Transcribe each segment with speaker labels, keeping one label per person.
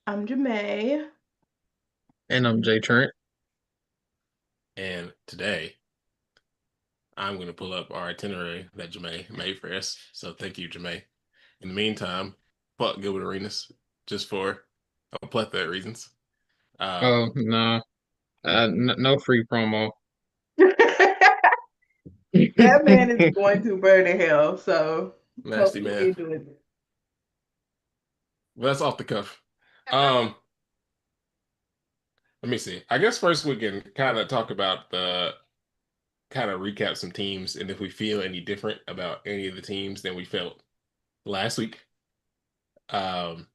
Speaker 1: I'm Jemay.
Speaker 2: And I'm Jay Trent.
Speaker 3: And today I'm going to pull up our itinerary that Jemay made for us. So thank you, Jemay. In the meantime, fuck Gilbert Arenas just for a plethora of reasons. Um,
Speaker 2: Oh, no, no free promo.
Speaker 1: That man is going to burn in hell, so
Speaker 3: Nasty
Speaker 1: hopefully he
Speaker 3: man.
Speaker 1: enjoys it.
Speaker 3: But that's off the cuff. Um, Let me see. I guess first we can kind of talk about the kind of recap some teams and if we feel any different about any of the teams than we felt last week. Um,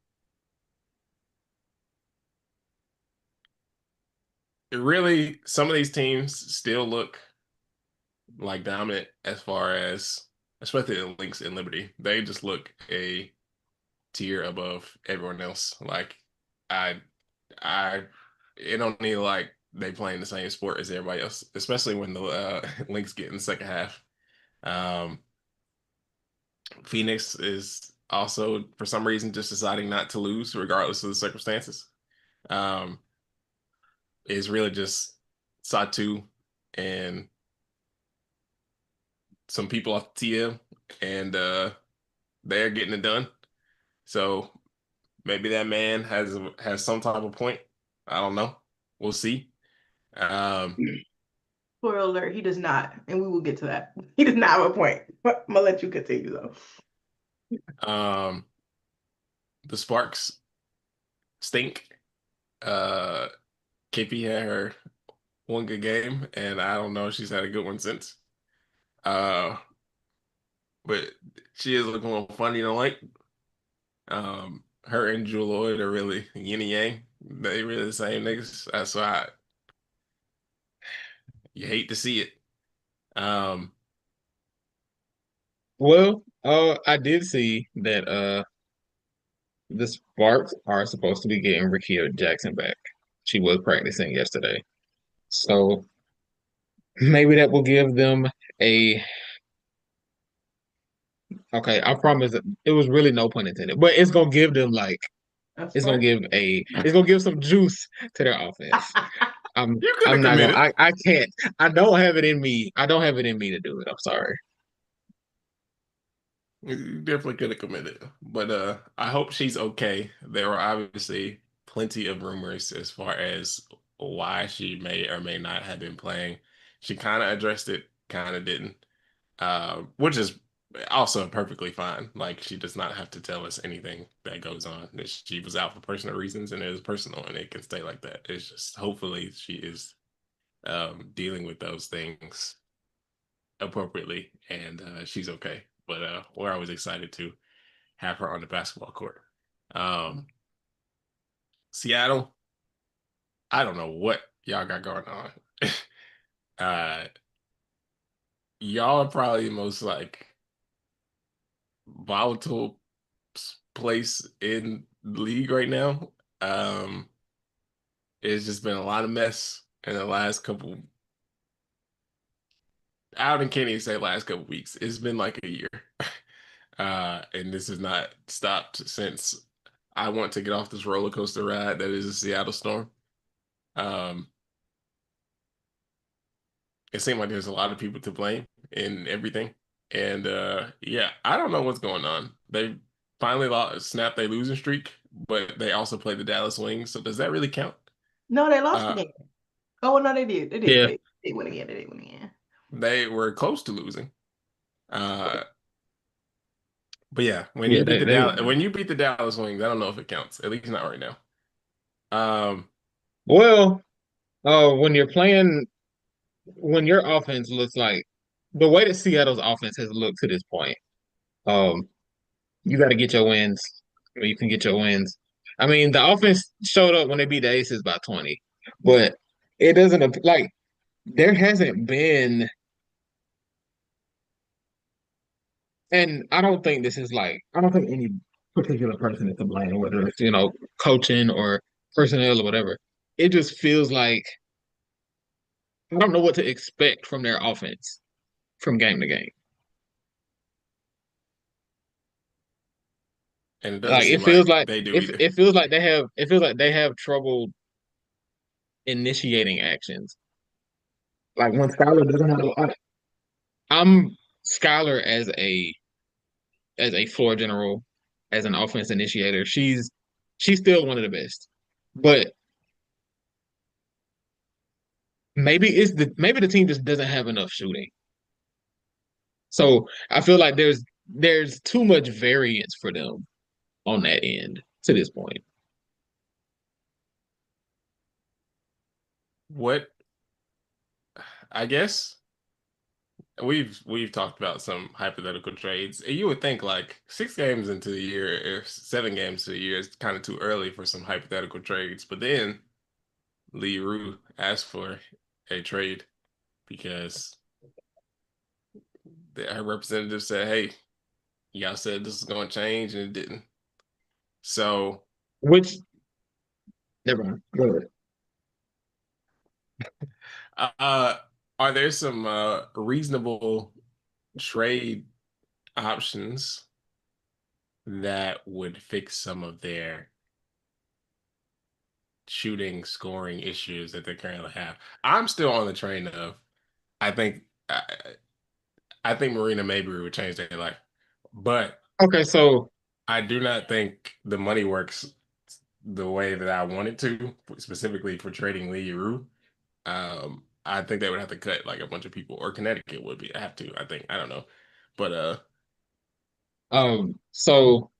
Speaker 3: it really, some of these teams still look like dominant as far as especially the Lynx and Liberty. They just look a tier above everyone else. Like I I it don't need like they playing the same sport as everybody else, especially when the Lynx get in the second half. Um Phoenix is also for some reason just deciding not to lose regardless of the circumstances. Um it's really just Satu and some people off the TM and they're getting it done. So maybe that man has some type of point. I don't know. We'll see. Um,
Speaker 1: Spoiler alert, he does not, and we will get to that. He does not have a point. But I'm gonna let you continue though.
Speaker 3: um, the Sparks stink. Uh, KP had her one good game, and I don't know if she's had a good one since. Uh, but she is looking a little funny, you know, like her and Jewel Lloyd are really yin and yang. They really the same niggas. That's why you hate to see it. Um,
Speaker 2: Well, I did see that the Sparks are supposed to be getting Rikia Jackson back. She was practicing yesterday, so maybe that will give them a. Okay, I promise that it was really no pun intended, but it's gonna give them like
Speaker 1: That's
Speaker 2: it's gonna
Speaker 1: smart.
Speaker 2: give a it's gonna give some juice to their offense.
Speaker 3: you could
Speaker 2: I'm
Speaker 3: have
Speaker 2: not gonna.
Speaker 3: committed.
Speaker 2: I can't. I don't have it in me. I don't have it in me to do it. I'm sorry.
Speaker 3: You definitely could have committed. But I hope she's okay. There were obviously plenty of rumors as far as why she may or may not have been playing. She kind of addressed it, kind of didn't. Which is also perfectly fine. Like she does not have to tell us anything that goes on. That she was out for personal reasons and it is personal and it can stay like that. It's just hopefully she is dealing with those things appropriately and she's okay. But we're always excited to have her on the basketball court. Um, Seattle, I don't know what y'all got going on. uh, y'all are probably the most like volatile place in the league right now. Um, it's just been a lot of mess in the last couple. I can't even say last couple weeks. It's been like a year, and this has not stopped since I want to get off this roller coaster ride that is the Seattle Storm. Um, it seemed like there's a lot of people to blame in everything. And yeah, I don't know what's going on. They finally snapped their losing streak, but they also played the Dallas Wings. So does that really count?
Speaker 1: No, they lost
Speaker 3: Uh,
Speaker 1: again. Oh well, no, they did. They did.
Speaker 2: Yeah,
Speaker 1: They went again. They did win again.
Speaker 3: they were close to losing. Uh, but yeah,
Speaker 2: yeah. They
Speaker 3: When you beat the Dallas Wings, I don't know if it counts. At least not right now. Um,
Speaker 2: well. When you're playing, when your offense looks like the way that Seattle's offense has looked to this point, um, you got to get your wins. You can get your wins. I mean, the offense showed up when they beat the Aces by 20, but it doesn't like there hasn't been, and I don't think this is like I don't think any particular person is to blame, whether it's coaching or personnel or whatever. It just feels like I don't know what to expect from their offense from game to game.
Speaker 3: And it doesn't
Speaker 2: Like
Speaker 3: seem
Speaker 2: it feels
Speaker 3: like
Speaker 2: like
Speaker 3: they do either.
Speaker 2: it feels like they have trouble initiating actions. Like when Skylar doesn't have I'm Skylar as a floor general, as an offense initiator. She's still one of the best. But maybe the team just doesn't have enough shooting. So I feel like there's too much variance for them on that end to this point.
Speaker 3: What I guess we've talked about some hypothetical trades. You would think like 6 games into the year or 7 games to the year is kind of too early for some hypothetical trades. But then Lee Rue asked for a trade because her representative said, "Hey, y'all said this is going to change, and it didn't." So,
Speaker 2: Which never mind. Go ahead.
Speaker 3: uh, are there some reasonable trade options that would fix some of their shooting, scoring issues that they currently have? I'm still on the train of I think I think Marina Mayberry would change their life, but
Speaker 2: Okay, so
Speaker 3: I do not think the money works the way that I want it to, specifically for trading Lee Rue. I think they would have to cut like a bunch of people, or Connecticut would be have to. I think I don't know, but
Speaker 2: so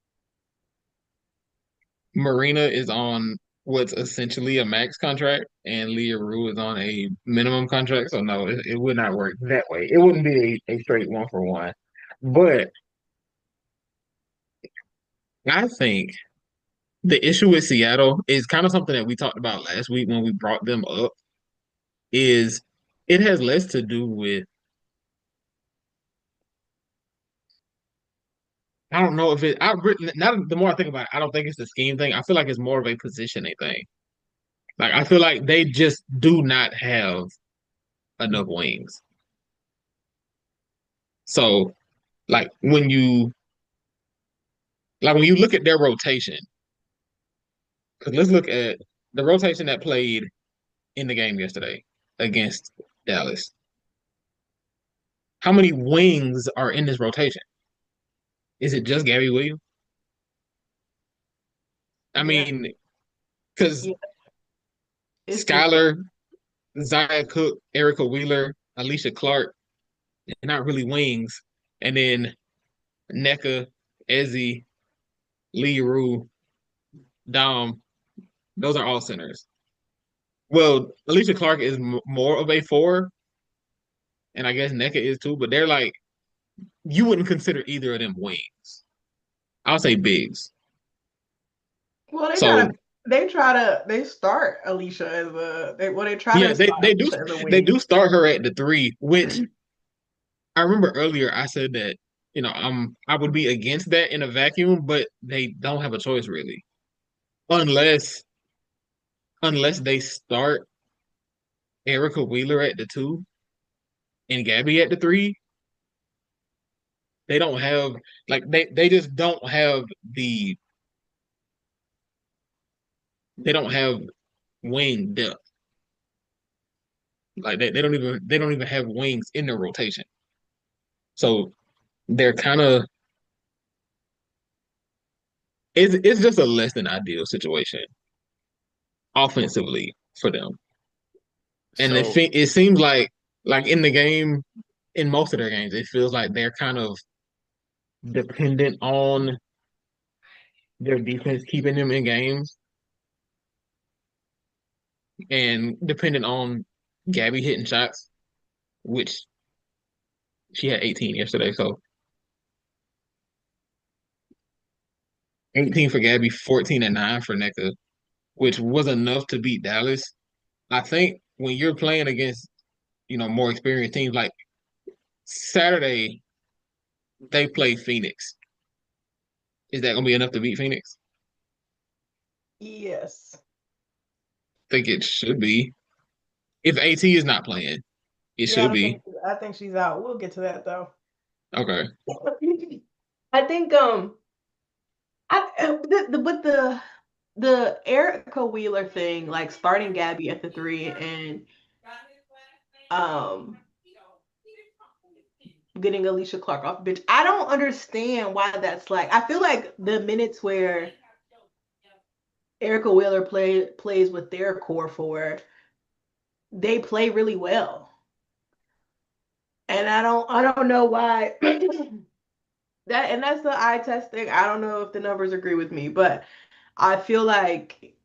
Speaker 2: Marina is on what's essentially a max contract, and Leah Rue is on a minimum contract. So no, it would not work that way. It wouldn't be a straight one for one. But I think the issue with Seattle is kind of something that we talked about last week when we brought them up, is it has less to do with, I don't know if it I really now the more I think about it, I don't think it's the scheme thing. I feel like it's more of a positioning thing. Like I feel like they just do not have enough wings. So like when you look at their rotation, because let's look at the rotation that played in the game yesterday against Dallas. How many wings are in this rotation? Is it just Gabby Williams? I
Speaker 1: Yeah,
Speaker 2: mean, because
Speaker 1: yeah. It's just
Speaker 2: Skylar, Zaya Cook, Erica Wheeler, Alicia Clark, they're not really wings. And then NECA, Ezzy, Lee Rue, Dom, those are all centers. Well, Alicia Clark is more of a four, and I guess NECA is too, but they're like, you wouldn't consider either of them wings. I'll say bigs.
Speaker 1: well,
Speaker 2: So
Speaker 1: they start Alicia as they try
Speaker 2: yeah,
Speaker 1: to start
Speaker 2: they do
Speaker 1: Alicia as a
Speaker 2: they
Speaker 1: wing.
Speaker 2: do start her at the three, which I remember earlier I said that, I would be against that in a vacuum, but they don't have a choice really. Unless unless they start Erica Wheeler at the two and Gabby at the three, they don't have they just don't have they don't have wing depth. Like they don't even have wings in their rotation. So they're kind of it's just a less than ideal situation offensively for them. And
Speaker 3: so
Speaker 2: it seems like in the game, in most of their games, it feels like they're kind of dependent on their defense keeping them in games and dependent on Gabby hitting shots, which she had 18 yesterday. So 18 for Gabby, 14 and 9 for NECA, which was enough to beat Dallas. I think when you're playing against, more experienced teams, like Saturday, they play Phoenix. Is that going to be enough to beat Phoenix?
Speaker 1: Yes.
Speaker 2: I think it should be. If AT is not playing, it
Speaker 1: Yeah,
Speaker 2: should be.
Speaker 1: I think she's out. We'll get to that though.
Speaker 2: Okay.
Speaker 1: I think But the Erica Wheeler thing, like starting Gabby at the three and um getting Alicia Clark off the bench. I don't understand why that's like. I feel like the minutes where Erica Wheeler plays with their core forward, they play really well. And I don't know why that's the eye test thing. I don't know if the numbers agree with me, but I feel like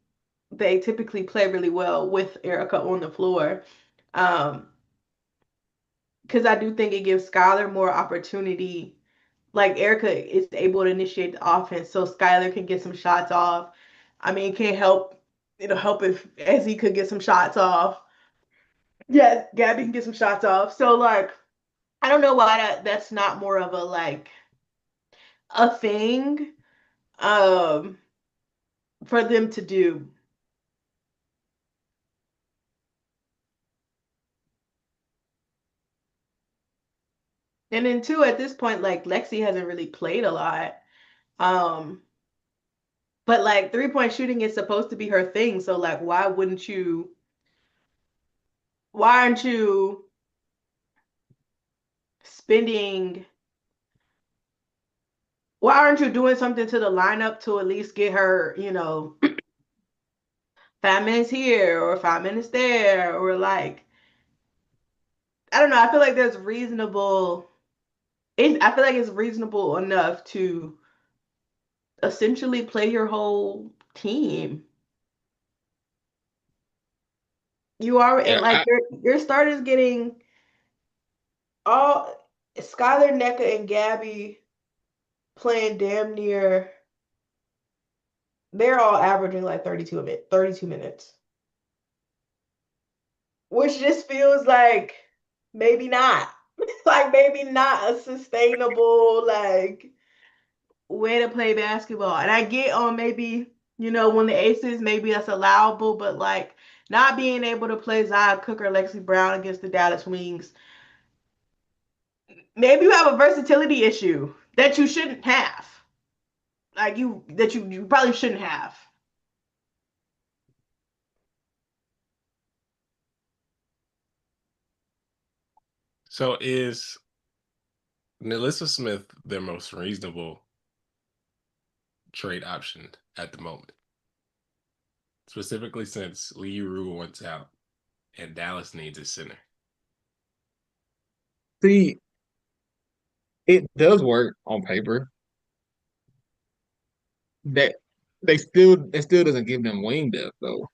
Speaker 1: they typically play really well with Erica on the floor. Um, because I do think it gives Skylar more opportunity. Like Erica is able to initiate the offense, so Skylar can get some shots off. I mean, it can't help. It'll help if Ezzy could get some shots off. Yeah, Gabby can get some shots off. So like, I don't know why that's not more of a like a thing um for them to do. And then two, at this point, like Lexi hasn't really played a lot. Um, but like 3-point shooting is supposed to be her thing. So like why aren't you spending why aren't you doing something to the lineup to at least get her, 5 minutes here or 5 minutes there or like I don't know. I feel like there's reasonable I feel like it's reasonable enough to essentially play your whole team. You are and
Speaker 2: Yeah,
Speaker 1: like your starters getting all Skylar, NECA, and Gabby playing damn near. They're all averaging like 32 minutes, which just feels like maybe not, like maybe not a sustainable like way to play basketball. And I get on maybe when the aces maybe that's allowable, but like not being able to play Zia Cook or Lexi Brown against the Dallas Wings. Maybe you have a versatility issue that you shouldn't have. Like you probably shouldn't have.
Speaker 3: So is Nalissa Smith their most reasonable trade option at the moment? Specifically since Lee Rue wants out and Dallas needs a center.
Speaker 2: see, it does work on paper. That it still doesn't give them wing depth though.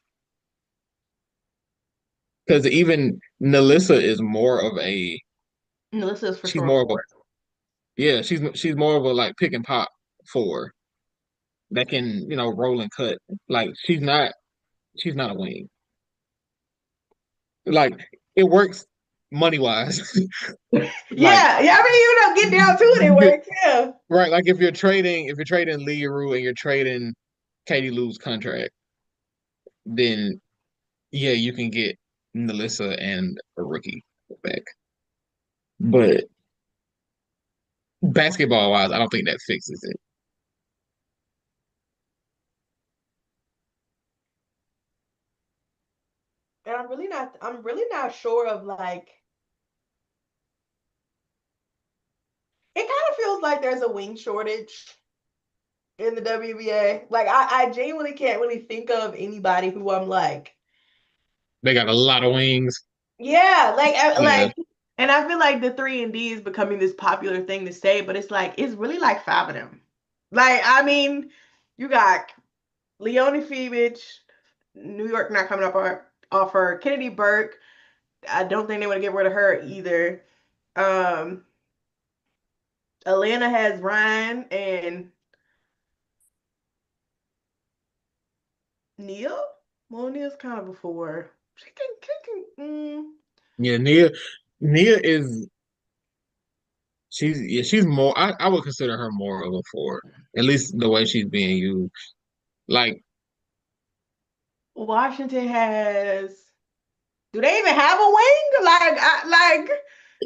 Speaker 2: Because even Nalissa is more of a
Speaker 1: Melissa is for
Speaker 2: she's
Speaker 1: sure
Speaker 2: more of a
Speaker 1: forward.
Speaker 2: yeah, she's more of a like pick and pop forward that can, roll and cut. Like she's not a wing. Like it works money wise. Like
Speaker 1: Yeah, yeah. I mean, get down to it. It works. Yeah.
Speaker 2: right, like if you're trading Lee Rue and you're trading Katie Lou's contract, then yeah, you can get Nalissa and a rookie back. But basketball wise, I don't think that fixes it.
Speaker 1: And I'm really not sure of like. It kind of feels like there's a wing shortage in the WNBA. Like I genuinely can't really think of anybody who I'm like,
Speaker 2: They got a lot of wings.
Speaker 1: yeah,
Speaker 2: Yeah.
Speaker 1: and I feel like the 3 and D is becoming this popular thing to say, but it's like it's really like 5 of them. Like I mean, you got Leonie Fevich, New York not coming up off her. Kennedy Burke, I don't think they want to get rid of her either. Um, Atlanta has Ryan and Neil. Well, Neil's kind of before.
Speaker 2: Yeah, Nia is she's more I would consider her more of a forward. At least the way she's being used. Like
Speaker 1: Washington has. Do they even have a wing?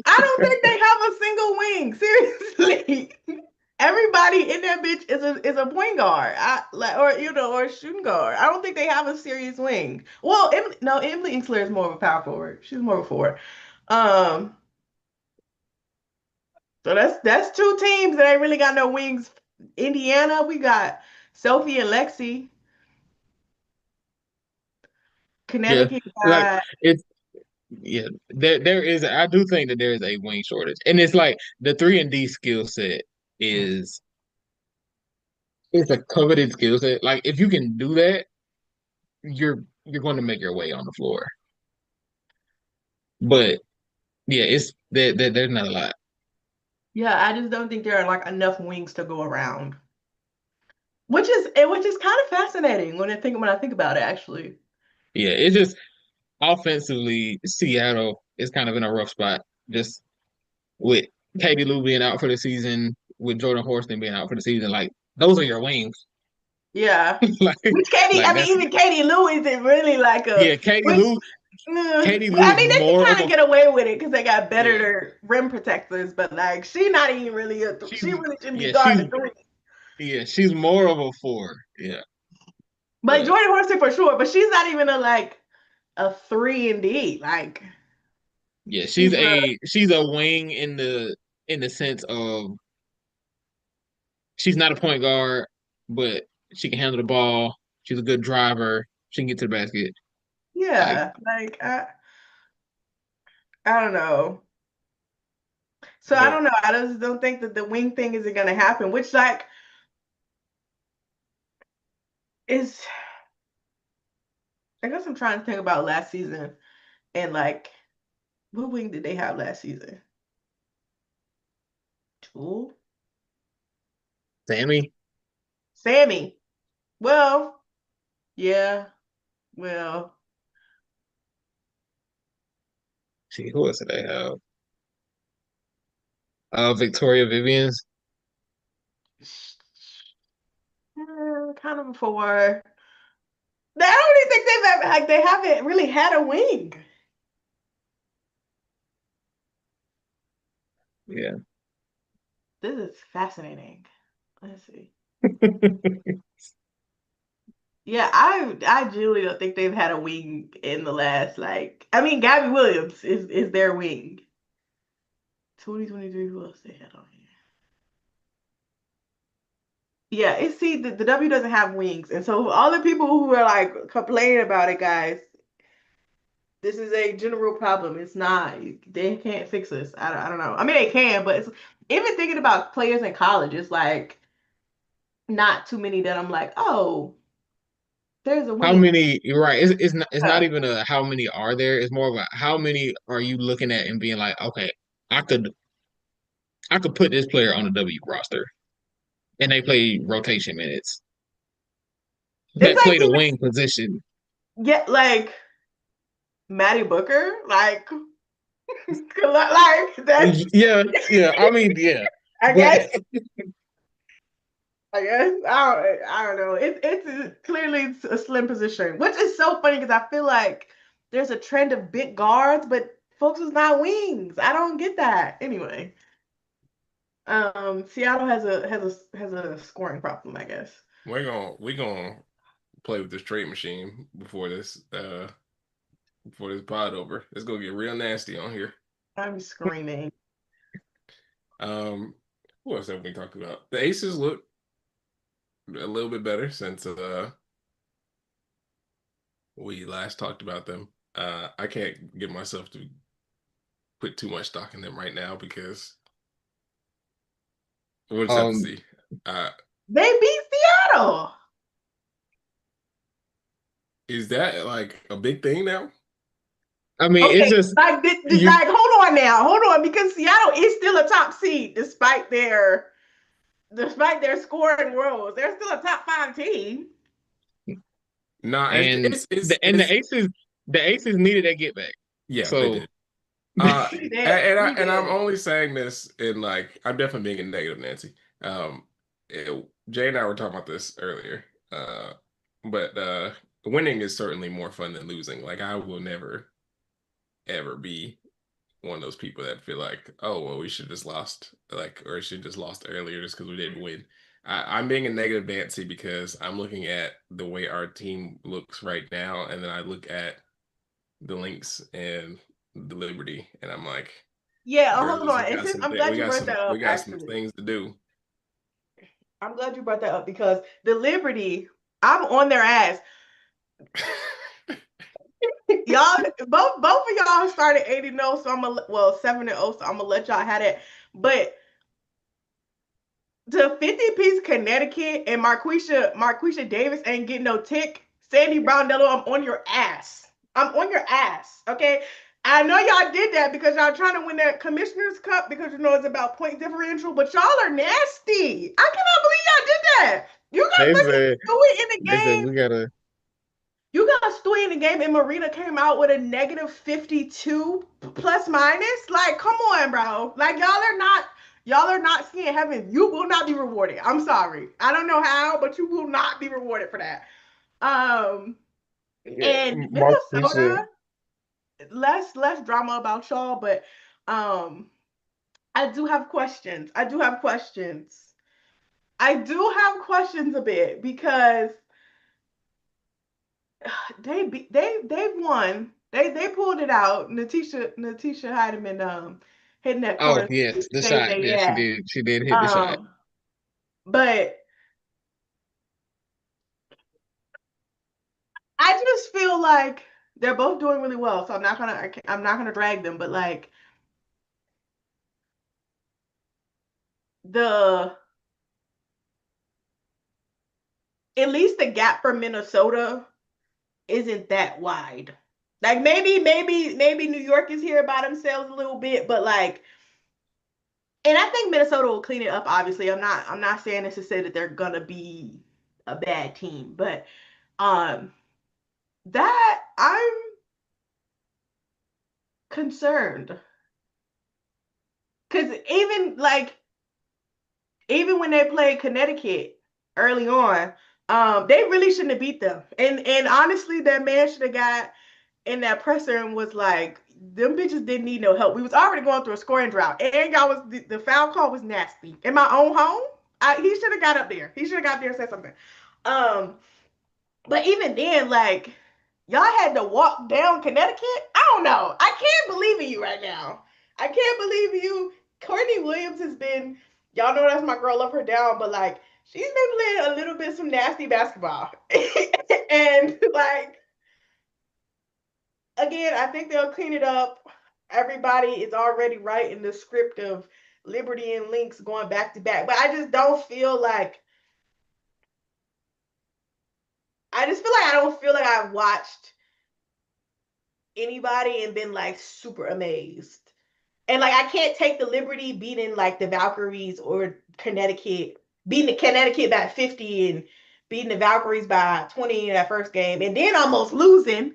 Speaker 1: I don't think they have a single wing. Seriously. Everybody in that bitch is a point guard. Or a shooting guard. I don't think they have a serious wing. Well, Emily Inkster is more of a power forward. She's more of a forward. Um, so that's two teams that ain't really got no wings. Indiana, we got Sophie and Lexi.
Speaker 2: Yeah,
Speaker 1: Connecticut
Speaker 2: like
Speaker 1: got
Speaker 2: it's yeah. There is. I do think that there is a wing shortage, and it's like the 3-and-D skill set is it's a coveted skill set. Like if you can do that, you're going to make your way on the floor. But yeah, it's there's not a lot.
Speaker 1: yeah. I just don't think there are like enough wings to go around. Which is kind of fascinating when I think about it actually.
Speaker 2: Yeah, it's just offensively, Seattle is kind of in a rough spot. Just with Katie Lou being out for the season, with Jordan Horston being out for the season, like those are your wings.
Speaker 1: Yeah.
Speaker 2: like
Speaker 1: Which Katie,
Speaker 2: like
Speaker 1: I mean,
Speaker 2: that's
Speaker 1: even Katie Lou isn't really like a
Speaker 2: yeah, Katie
Speaker 1: which
Speaker 2: Lou. Katie
Speaker 1: but
Speaker 2: Lou
Speaker 1: I
Speaker 2: is
Speaker 1: mean they can
Speaker 2: more of
Speaker 1: kind
Speaker 2: a
Speaker 1: of get away with it because they got
Speaker 2: yeah.
Speaker 1: better rim protectors, but like she not even really
Speaker 2: She's
Speaker 1: she really shouldn't be
Speaker 2: yeah,
Speaker 1: guarding the three.
Speaker 2: she's more of a four. Yeah,
Speaker 1: But
Speaker 2: but
Speaker 1: Jordan Horston for sure, but she's not even a 3-and-D. Like
Speaker 2: yeah,
Speaker 1: she's a
Speaker 2: she's a wing in the sense of she's not a point guard, but she can handle the ball. She's a good driver. She can get to the basket. Like,
Speaker 1: yeah, like I don't know. So I
Speaker 3: But
Speaker 1: don't know. I just don't think that the wing thing isn't gonna happen, which like is I guess I'm trying to think about last season and like what wing did they have last season? Two?
Speaker 2: Sammy,
Speaker 1: Sammy. Well, yeah. Well,
Speaker 2: see who else did they have? Victoria Vivian's.
Speaker 1: kind of a four. I don't even think they've ever like they haven't really had a wing.
Speaker 2: Yeah.
Speaker 1: This is fascinating. Let's see. Yeah, I genuinely don't think they've had a wing in the last like I mean Gabby Williams is their wing. 2023, who else they had on here? Yeah, it's see the W doesn't have wings. And so all the people who are like complaining about it, guys, this is a general problem. It's not they can't fix this. I don't know. I mean they can, but it's even thinking about players in college, it's like not too many that I'm like, oh, there's a
Speaker 2: How
Speaker 1: wing.
Speaker 2: many? You're right. It's not
Speaker 1: Yeah.
Speaker 2: even a how many are there. It's more of a how many are you looking at and being like, okay, I could I could put this player on the W roster, and they play rotation minutes.
Speaker 1: It's
Speaker 2: That
Speaker 1: like
Speaker 2: play the
Speaker 1: even
Speaker 2: wing position.
Speaker 1: get like Maddie Booker, like like that's
Speaker 2: Yeah, yeah. I mean, yeah,
Speaker 1: I
Speaker 2: but
Speaker 1: guess I don't know. Clearly it's a slim position, which is so funny because I feel like there's a trend of big guards, but folks is not wings. I don't get that. Anyway, Seattle has a scoring problem, I guess.
Speaker 3: we're gonna play with this trade machine before this pod over. It's gonna get real nasty on here.
Speaker 1: I'm screaming.
Speaker 3: Um, what else have we talked about? The Aces look a little bit better since we last talked about them. I can't get myself to put too much stock in them right now because we'll just have to
Speaker 2: um,
Speaker 3: see. Uh,
Speaker 1: They beat Seattle.
Speaker 3: is that like a big thing now?
Speaker 2: I mean, it's
Speaker 1: Okay,
Speaker 2: just you.
Speaker 1: like hold on, because Seattle is still a top seed despite their scoring roles. They're still a top five team.
Speaker 3: Nah,
Speaker 2: And
Speaker 3: it's
Speaker 2: the Aces needed that get back.
Speaker 3: yeah, they
Speaker 2: So
Speaker 3: did. Uh,
Speaker 1: We did. We
Speaker 3: and I'm
Speaker 1: did.
Speaker 3: only saying this in like I'm definitely being a negative Nancy. Jay and I were talking about this earlier. But winning is certainly more fun than losing. Like I will never ever be one of those people that feel like, oh, well, we should just lost, like, or should just lost earlier just because we didn't win. I'm being a negative Nancy because I'm looking at the way our team looks right now, and then I look at the Lynx and the Liberty, and I'm like,
Speaker 1: Yeah,
Speaker 3: girls,
Speaker 1: hold on. And since I'm glad you brought that
Speaker 3: we
Speaker 1: up,
Speaker 3: got some
Speaker 1: actually.
Speaker 3: things to do.
Speaker 1: I'm glad you brought that up because the Liberty, I'm on their ass. Y'all, both of y'all started 8-0, so I'm gonna, well, 7-0, so I'm gonna let y'all have it. But the 50-piece Connecticut and Marquisha Davis ain't getting no tick. Sandy Brownello, I'm on your ass. I'm on your ass. Okay. I know y'all did that because y'all trying to win that Commissioner's Cup because you know it's about point differential, but y'all are nasty. I cannot believe y'all did that. You
Speaker 2: They
Speaker 1: got fucking
Speaker 2: said
Speaker 1: Stewie in the
Speaker 2: they said
Speaker 1: game.
Speaker 2: we gotta.
Speaker 1: You got Stewie in the game, and Marina came out with a negative 52 plus minus. Like, come on, bro. Like, y'all are not seeing heaven. You will not be rewarded. I'm sorry. I don't know how, but you will not be rewarded for that. Um,
Speaker 2: Yeah,
Speaker 1: and
Speaker 2: Marquisha.
Speaker 1: Minnesota, less drama about y'all, but um, I do have questions. I do have questions a bit because they've won. They pulled it out. Natisha had him in hitting that
Speaker 2: Oh
Speaker 1: corner.
Speaker 2: yes, the shot.
Speaker 1: JJ,
Speaker 2: Yeah, she
Speaker 1: yeah.
Speaker 2: did. She did hit the shot.
Speaker 1: Um, but I just feel like they're both doing really well. So I'm not gonna drag them. But like the at least the gap for Minnesota isn't that wide. Like maybe New York is here by themselves a little bit, but like, and I think Minnesota will clean it up. Obviously, I'm not saying this to say that they're gonna be a bad team, but um, that I'm concerned because even when they played Connecticut early on, they really shouldn't have beat them. And honestly, that man should have got in that presser and was like, them bitches didn't need no help. We was already going through a scoring drought, and y'all was the foul call was nasty. In my own home, he should have got up there. He should have got there and said something. Um, but even then, like y'all had to walk down Connecticut. I don't know. I can't believe in you right now. I can't believe in you. Courtney Williams has been. Y'all know that's my girl. Love her down, but like she's been playing a little bit some nasty basketball, and like again, I think they'll clean it up. Everybody is already writing the script of Liberty and Lynx going back to back, but I just don't feel like. I just feel like I don't feel like I've watched anybody and been like super amazed. And like I can't take the Liberty beating like the Valkyries or Connecticut, beating the Connecticut by 50 and beating the Valkyries by 20 in that first game, and then almost losing.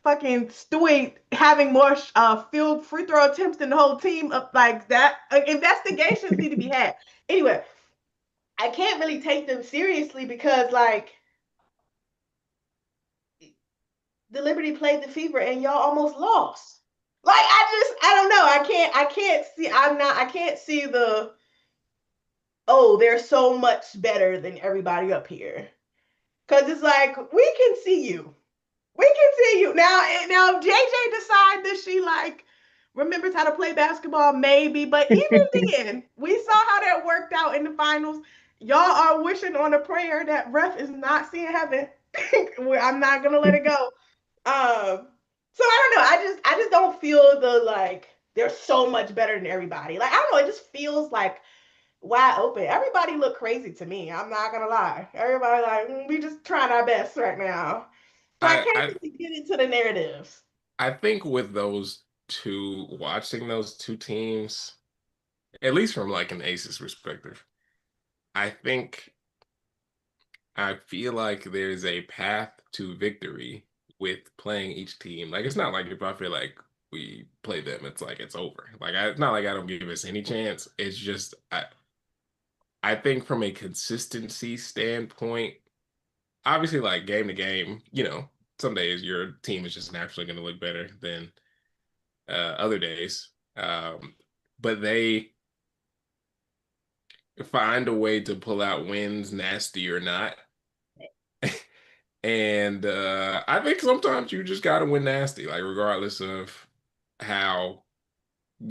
Speaker 1: Fucking Stewie having more field free throw attempts than the whole team up like that. Investigations need to be had. Anyway, I can't really take them seriously because like the Liberty played the Fever and y'all almost lost. Like I don't know. I can't see the oh, they're so much better than everybody up here. Cause it's like we can see you. We can see you. Now JJ decide that she like remembers how to play basketball, maybe, but even then, we saw how that worked out in the finals. Y'all are wishing on a prayer that ref is not seeing heaven. I'm not gonna let it go. So I don't know. I just don't feel the like they're so much better than everybody. Like I don't know. It just feels like wide open. Everybody look crazy to me. I'm not gonna lie. Everybody like we just trying our best right now. So I
Speaker 3: I,
Speaker 1: can't
Speaker 3: I
Speaker 1: really get into the narratives.
Speaker 3: I think with those two, watching those two teams, at least from like an Aces perspective, I think I feel like there's a path to victory with playing each team. Like it's not like if I feel like we play them, it's like it's over. Like it's not like I don't give us any chance. It's just I think from a consistency standpoint, obviously like game to game, some days your team is just naturally going to look better than other days. But they find a way to pull out wins, nasty or not. And I think sometimes you just gotta win nasty, like regardless of how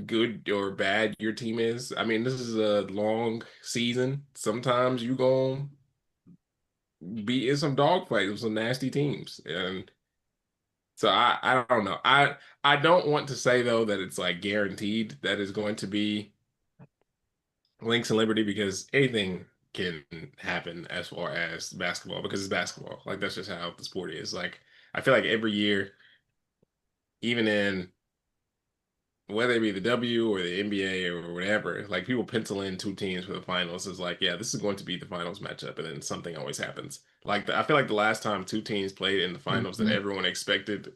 Speaker 3: good or bad your team is. I mean, this is a long season. Sometimes you gonna be in some dogfights with some nasty teams. And so I don't know. I don't want to say though that it's like guaranteed that it's going to be Lynx and Liberty because anything can happen as far as basketball because it's basketball. Like that's just how the sport is. Like I feel like every year, even in whether it be the W or the NBA or whatever, like people pencil in two teams for the finals. It's like, yeah, this is going to be the finals matchup, and then something always happens. Like I feel like the last time two teams played in the finals that
Speaker 2: Mhm.
Speaker 3: everyone expected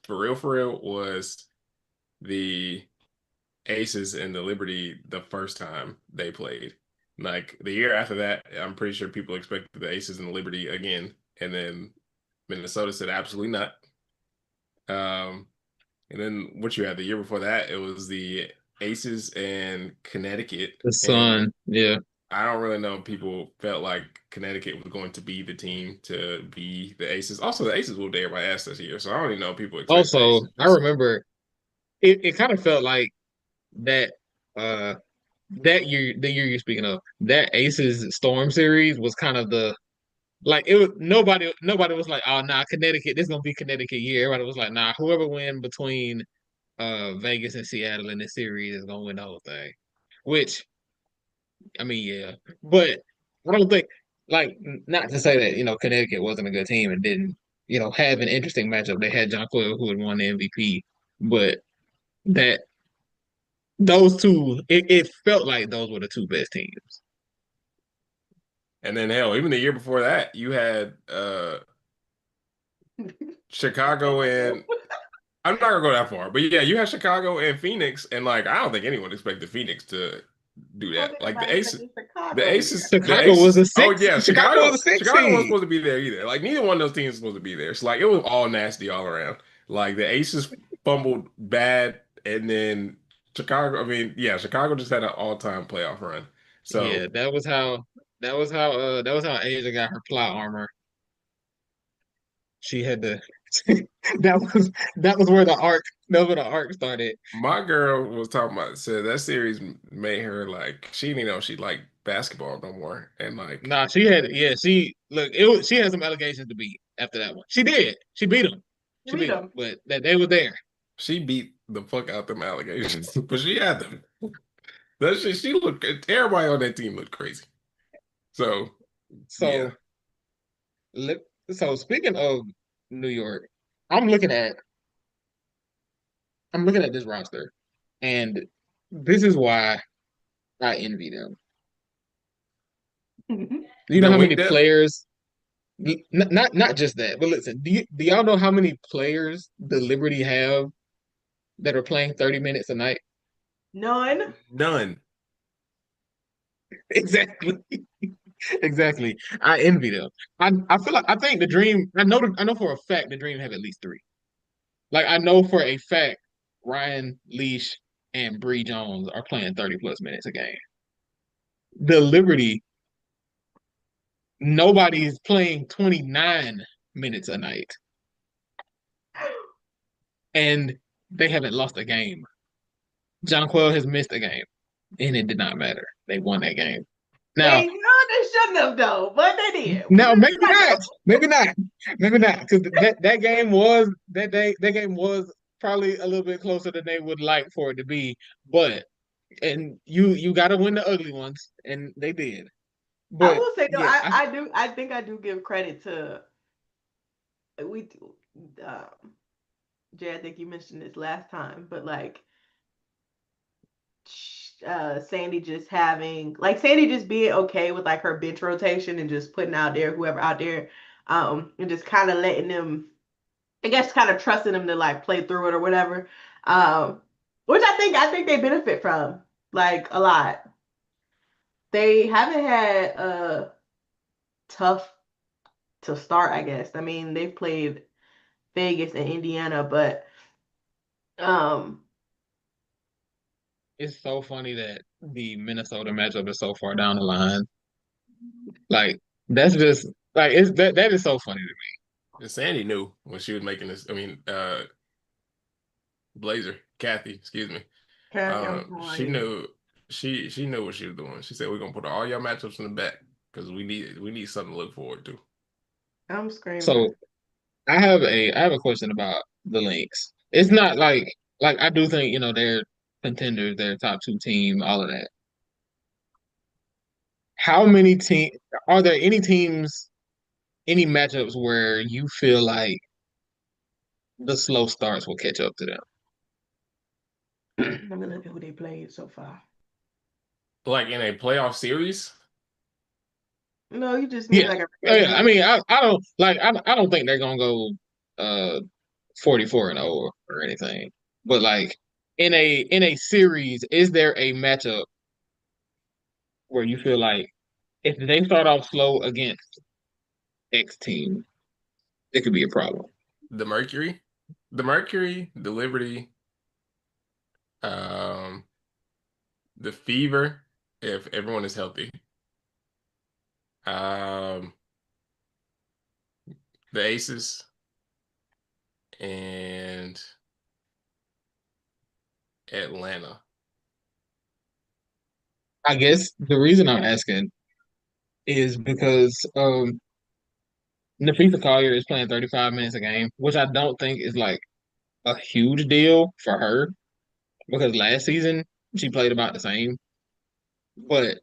Speaker 3: for real, was the Aces and the Liberty the first time they played. Like the year after that, I'm pretty sure people expected the Aces and the Liberty again, and then Minnesota said absolutely not. Um, and then what you had the year before that, it was the Aces and Connecticut.
Speaker 2: The
Speaker 3: And
Speaker 2: Sun, yeah.
Speaker 3: I don't really know if people felt like Connecticut was going to be the team to be the Aces. Also, the Aces whooped everybody ass this year, so I don't even know if people expect the
Speaker 2: Also,
Speaker 3: Aces.
Speaker 2: I remember it kind of felt like that uh that year, the year you're speaking of, that Aces Storm series was kind of the like it was nobody was like, oh nah, Connecticut, this is gonna be Connecticut year. Everybody was like, nah, whoever win between Vegas and Seattle in this series is gonna win the whole thing. Which I mean, yeah. But I don't think like not to say that, Connecticut wasn't a good team and didn't, have an interesting matchup. They had John Quill who had won the MVP, but that those two, it felt like those were the two best teams.
Speaker 3: And then hell, even the year before that, you had Chicago and I'm not gonna go that far, but yeah, you had Chicago and Phoenix, and like I don't think anyone expected Phoenix to do
Speaker 1: Well,
Speaker 3: that. Like
Speaker 1: everybody expected
Speaker 3: The
Speaker 1: Chicago to get
Speaker 3: Aces, the
Speaker 2: Chicago was a
Speaker 3: Aces. Oh
Speaker 2: six.
Speaker 3: yeah,
Speaker 2: Chicago was a six
Speaker 3: Chicago wasn't
Speaker 2: seed.
Speaker 3: supposed to be there either. Like neither one of those teams was supposed to be there. So like it was all nasty all around. Like the Aces fumbled bad, and then Chicago. I mean, yeah, Chicago just had an all-time playoff run.
Speaker 2: Yeah,
Speaker 3: So
Speaker 2: that was how Asia got her plot armor. She had to that was where the arc started.
Speaker 3: my girl was talking about said that series made her like she didn't know she liked basketball no more, and like
Speaker 2: Nah, she had yeah, she had some allegations to beat after that one. She did. She beat them. She
Speaker 1: read
Speaker 2: beat them.
Speaker 1: them.
Speaker 2: But that they were there.
Speaker 3: she beat the fuck out them allegations, but she had them. That shit, she looked. Everybody on that team looked crazy. So yeah,
Speaker 2: So so speaking of New York, I'm looking at I'm looking at this roster, and this is why I envy them. You know
Speaker 3: the
Speaker 2: how
Speaker 3: wing
Speaker 2: many
Speaker 3: depth.
Speaker 2: players not just that, but listen, do y'all know how many players the Liberty have that are playing 30 minutes a night?
Speaker 1: None.
Speaker 3: None.
Speaker 2: Exactly. Exactly. I envy them. I feel like I think the Dream. I know for a fact the Dream have at least three. Like I know for a fact Ryan Leash and Bree Jones are playing 30 plus minutes a game. The Liberty, nobody's playing 29 minutes a night, and they haven't lost a game. John Quell has missed a game, and it did not matter. They won that game. Now,
Speaker 1: They know they shouldn't have though, but they did.
Speaker 2: now maybe
Speaker 1: I
Speaker 2: not,
Speaker 1: know.
Speaker 2: maybe not, because that game was that game was probably a little bit closer than they would like for it to be. But and you got to win the ugly ones, and they did.
Speaker 1: I
Speaker 2: But
Speaker 1: will say though,
Speaker 2: yeah,
Speaker 1: I think I do give credit to we Jay, I think you mentioned this last time, but like Sandy just having like Sandy just being okay with like her bench rotation and just putting out there whoever out there, and just kind of letting them, I guess, kind of trusting them to like play through it or whatever, which I think they benefit from like a lot. They haven't had a tough to start, I guess. I mean, they've played Vegas and Indiana, but um
Speaker 2: it's so funny that the Minnesota matchup is so far down the line. Like that's just like it's that is so funny to me.
Speaker 3: And Sandy knew when she was making this. Kathy, excuse me.
Speaker 1: Kathy, I'm
Speaker 3: She
Speaker 1: crying.
Speaker 3: knew she knew what she was doing. She said we're gonna put all your matchups in the back because we need something to look forward to.
Speaker 1: I'm screaming.
Speaker 2: So I have a question about the Lynx. It's not like I do think, they're contenders, they're top two team, all of that. How many team are there any teams, any matchups where you feel like the slow starts will catch up to them?
Speaker 1: Let me look at who they played so far.
Speaker 3: Like in a playoff series,
Speaker 1: No, you just mean
Speaker 2: Yeah.
Speaker 1: like a
Speaker 2: Oh, yeah.
Speaker 1: regular.
Speaker 2: I mean, I don't think they're gonna go 44-0 or anything. But like in a series, is there a matchup where you feel like if they start off slow against X team, it could be a problem?
Speaker 3: the Mercury, the Liberty, um, the Fever, if everyone is healthy, um, the Aces, and Atlanta.
Speaker 2: I guess the reason I'm asking is because Nafisa Collier is playing 35 minutes a game, which I don't think is like a huge deal for her because last season she played about the same, but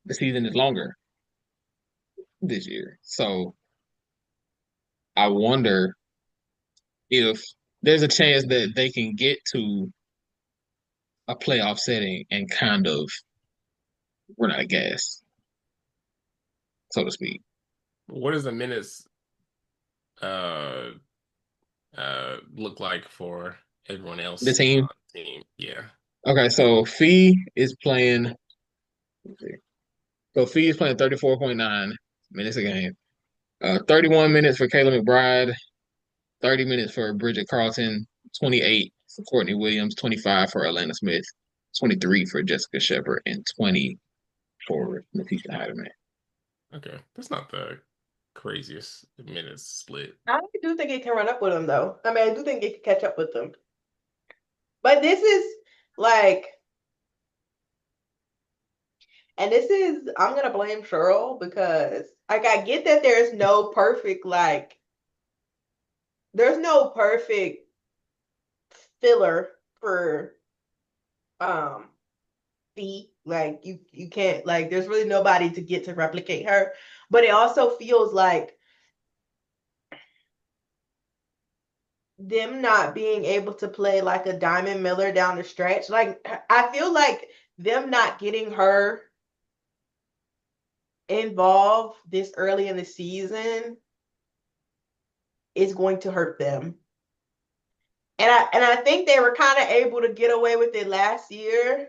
Speaker 2: the season is longer this year. So I wonder if there's a chance that they can get to a playoff setting and kind of run out of gas, so to speak.
Speaker 3: What does the minutes uh look like for everyone
Speaker 2: The
Speaker 3: else
Speaker 2: team.
Speaker 3: on the team? Yeah.
Speaker 2: Okay, so Fee is playing. Let's see. So Fee is playing 34.9 minutes a game. 31 minutes for Kayla McBride, 30 minutes for Bridget Carlton, 28 for Courtney Williams, 25 for Atlanta Smith, 23 for Jessica Shepard, and 20 for Natisha Heidemann.
Speaker 3: Okay. That's not the craziest minutes split.
Speaker 1: I do think it can run up with them, though. I mean, I do think it can catch up with them. But this is like, and this is, I'm gonna blame Cheryl because, like, I get that there's no perfect filler for um Fee. Like, you can't, like, there's really nobody to get to replicate her. But it also feels like them not being able to play like a Diamond Miller down the stretch. Like, I feel like them not getting her involved this early in the season is going to hurt them. And I think they were kind of able to get away with it last year,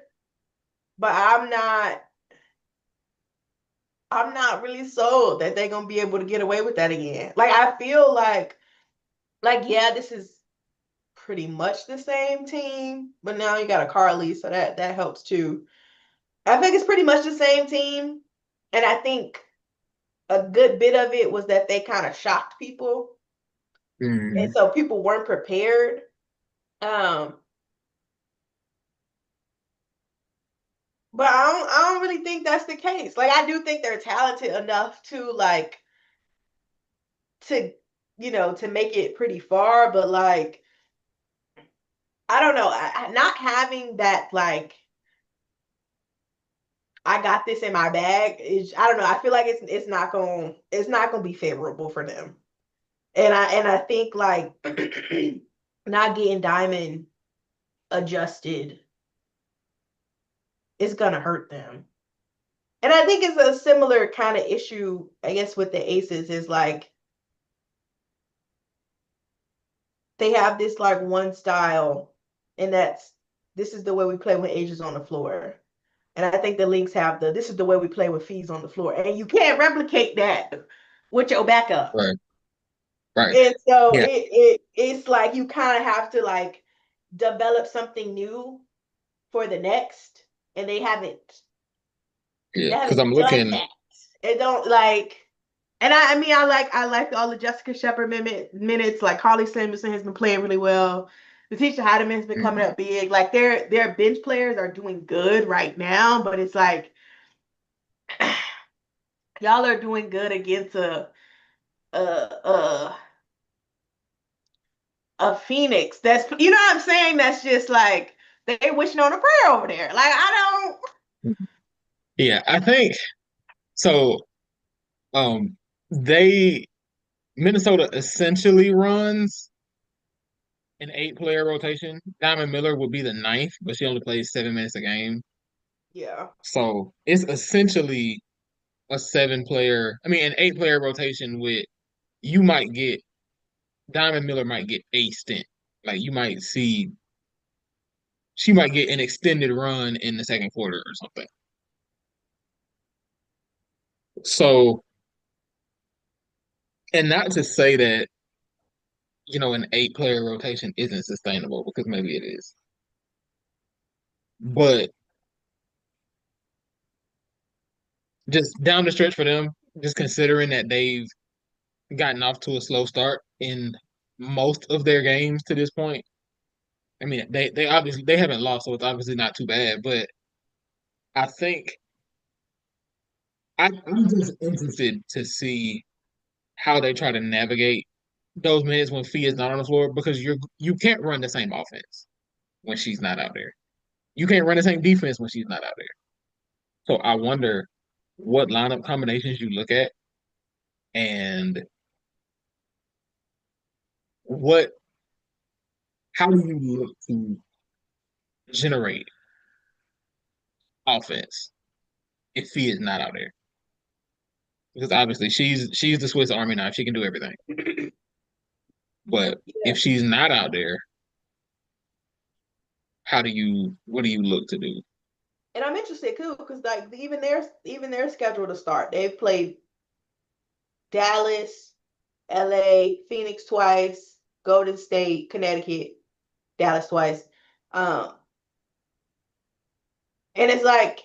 Speaker 1: but I'm not really sold that they're gonna be able to get away with that again. Like, I feel like yeah, this is pretty much the same team, but now you got a Carly, so that helps too. I think it's pretty much the same team, and I think a good bit of it was that they kind of shocked people, and
Speaker 2: Mhm.
Speaker 1: so people weren't prepared. Um, but I don't really think that's the case. Like, I do think they're talented enough to to to make it pretty far, but like I don't know, not having that like I got this in my bag is I don't know. I feel like it's not gonna be favorable for them. And I think like not getting Diamond adjusted is gonna hurt them. And I think it's a similar kind of issue, I guess, with the Aces is like they have this like one style, and this is the way we play when Age is on the floor. And I think the Lynx have this is the way we play with Fees on the floor. And you can't replicate that with your backup.
Speaker 2: Right, right.
Speaker 1: And so
Speaker 2: Yeah.
Speaker 1: it's like you kind of have to like develop something new for the next, and they haven't
Speaker 2: Yeah, because I'm
Speaker 1: done
Speaker 2: looking.
Speaker 1: that. It don't like, and I mean I like all the Jessica Shepard minutes. Like Carly Samuelson has been playing really well. Letitia Heidemann has been coming
Speaker 2: Mhm.
Speaker 1: up big. Like their bench players are doing good right now, but it's like y'all are doing good against a a a Phoenix. That's, you know what I'm saying. That's just like they wishing on a prayer over there. Like I don't.
Speaker 2: Yeah, I think so. Um, they Minnesota essentially runs an 8-player rotation. Diamond Miller would be the ninth, but she only plays 7 minutes a game.
Speaker 1: Yeah.
Speaker 2: So it's essentially a 7-player, I mean, an 8-player rotation with you might get Diamond Miller might get a stint. Like you might see she might get an extended run in the second quarter or something. So, and not to say that, an 8-player rotation isn't sustainable because maybe it is. But just down the stretch for them, just considering that they've gotten off to a slow start in most of their games to this point. I mean, they obviously they haven't lost, so it's obviously not too bad. But I think I'm just interested to see how they try to navigate those minutes when Fee is not on the floor because you can't run the same offense when she's not out there. You can't run the same defense when she's not out there. So I wonder what lineup combinations you look at and what how do you look to generate offense if Fee is not out there? Because obviously she's the Swiss Army knife. She can do everything. But
Speaker 1: Yeah.
Speaker 2: if she's not out there, what do you look to do?
Speaker 1: And I'm interested too because like even their schedule to start, they've played Dallas, LA, Phoenix twice, Golden State, Connecticut, Dallas twice. Um, and it's like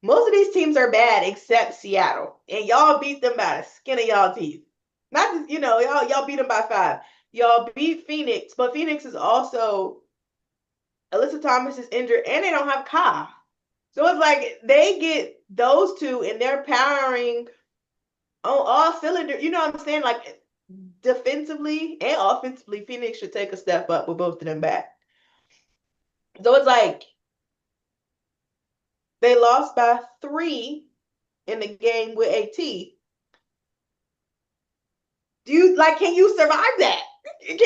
Speaker 1: most of these teams are bad except Seattle, and y'all beat them by the skin of y'all teeth. Not just, y'all beat them by 5. Y'all beat Phoenix, but Phoenix is also Alyssa Thomas is injured, and they don't have Ka. So it's like they get those two, and they're powering on all cylinders. You know what I'm saying? Like defensively and offensively, Phoenix should take a step up with both of them back. So it's like they lost by 3 in the game with AT. Do you like? Can you survive that? Can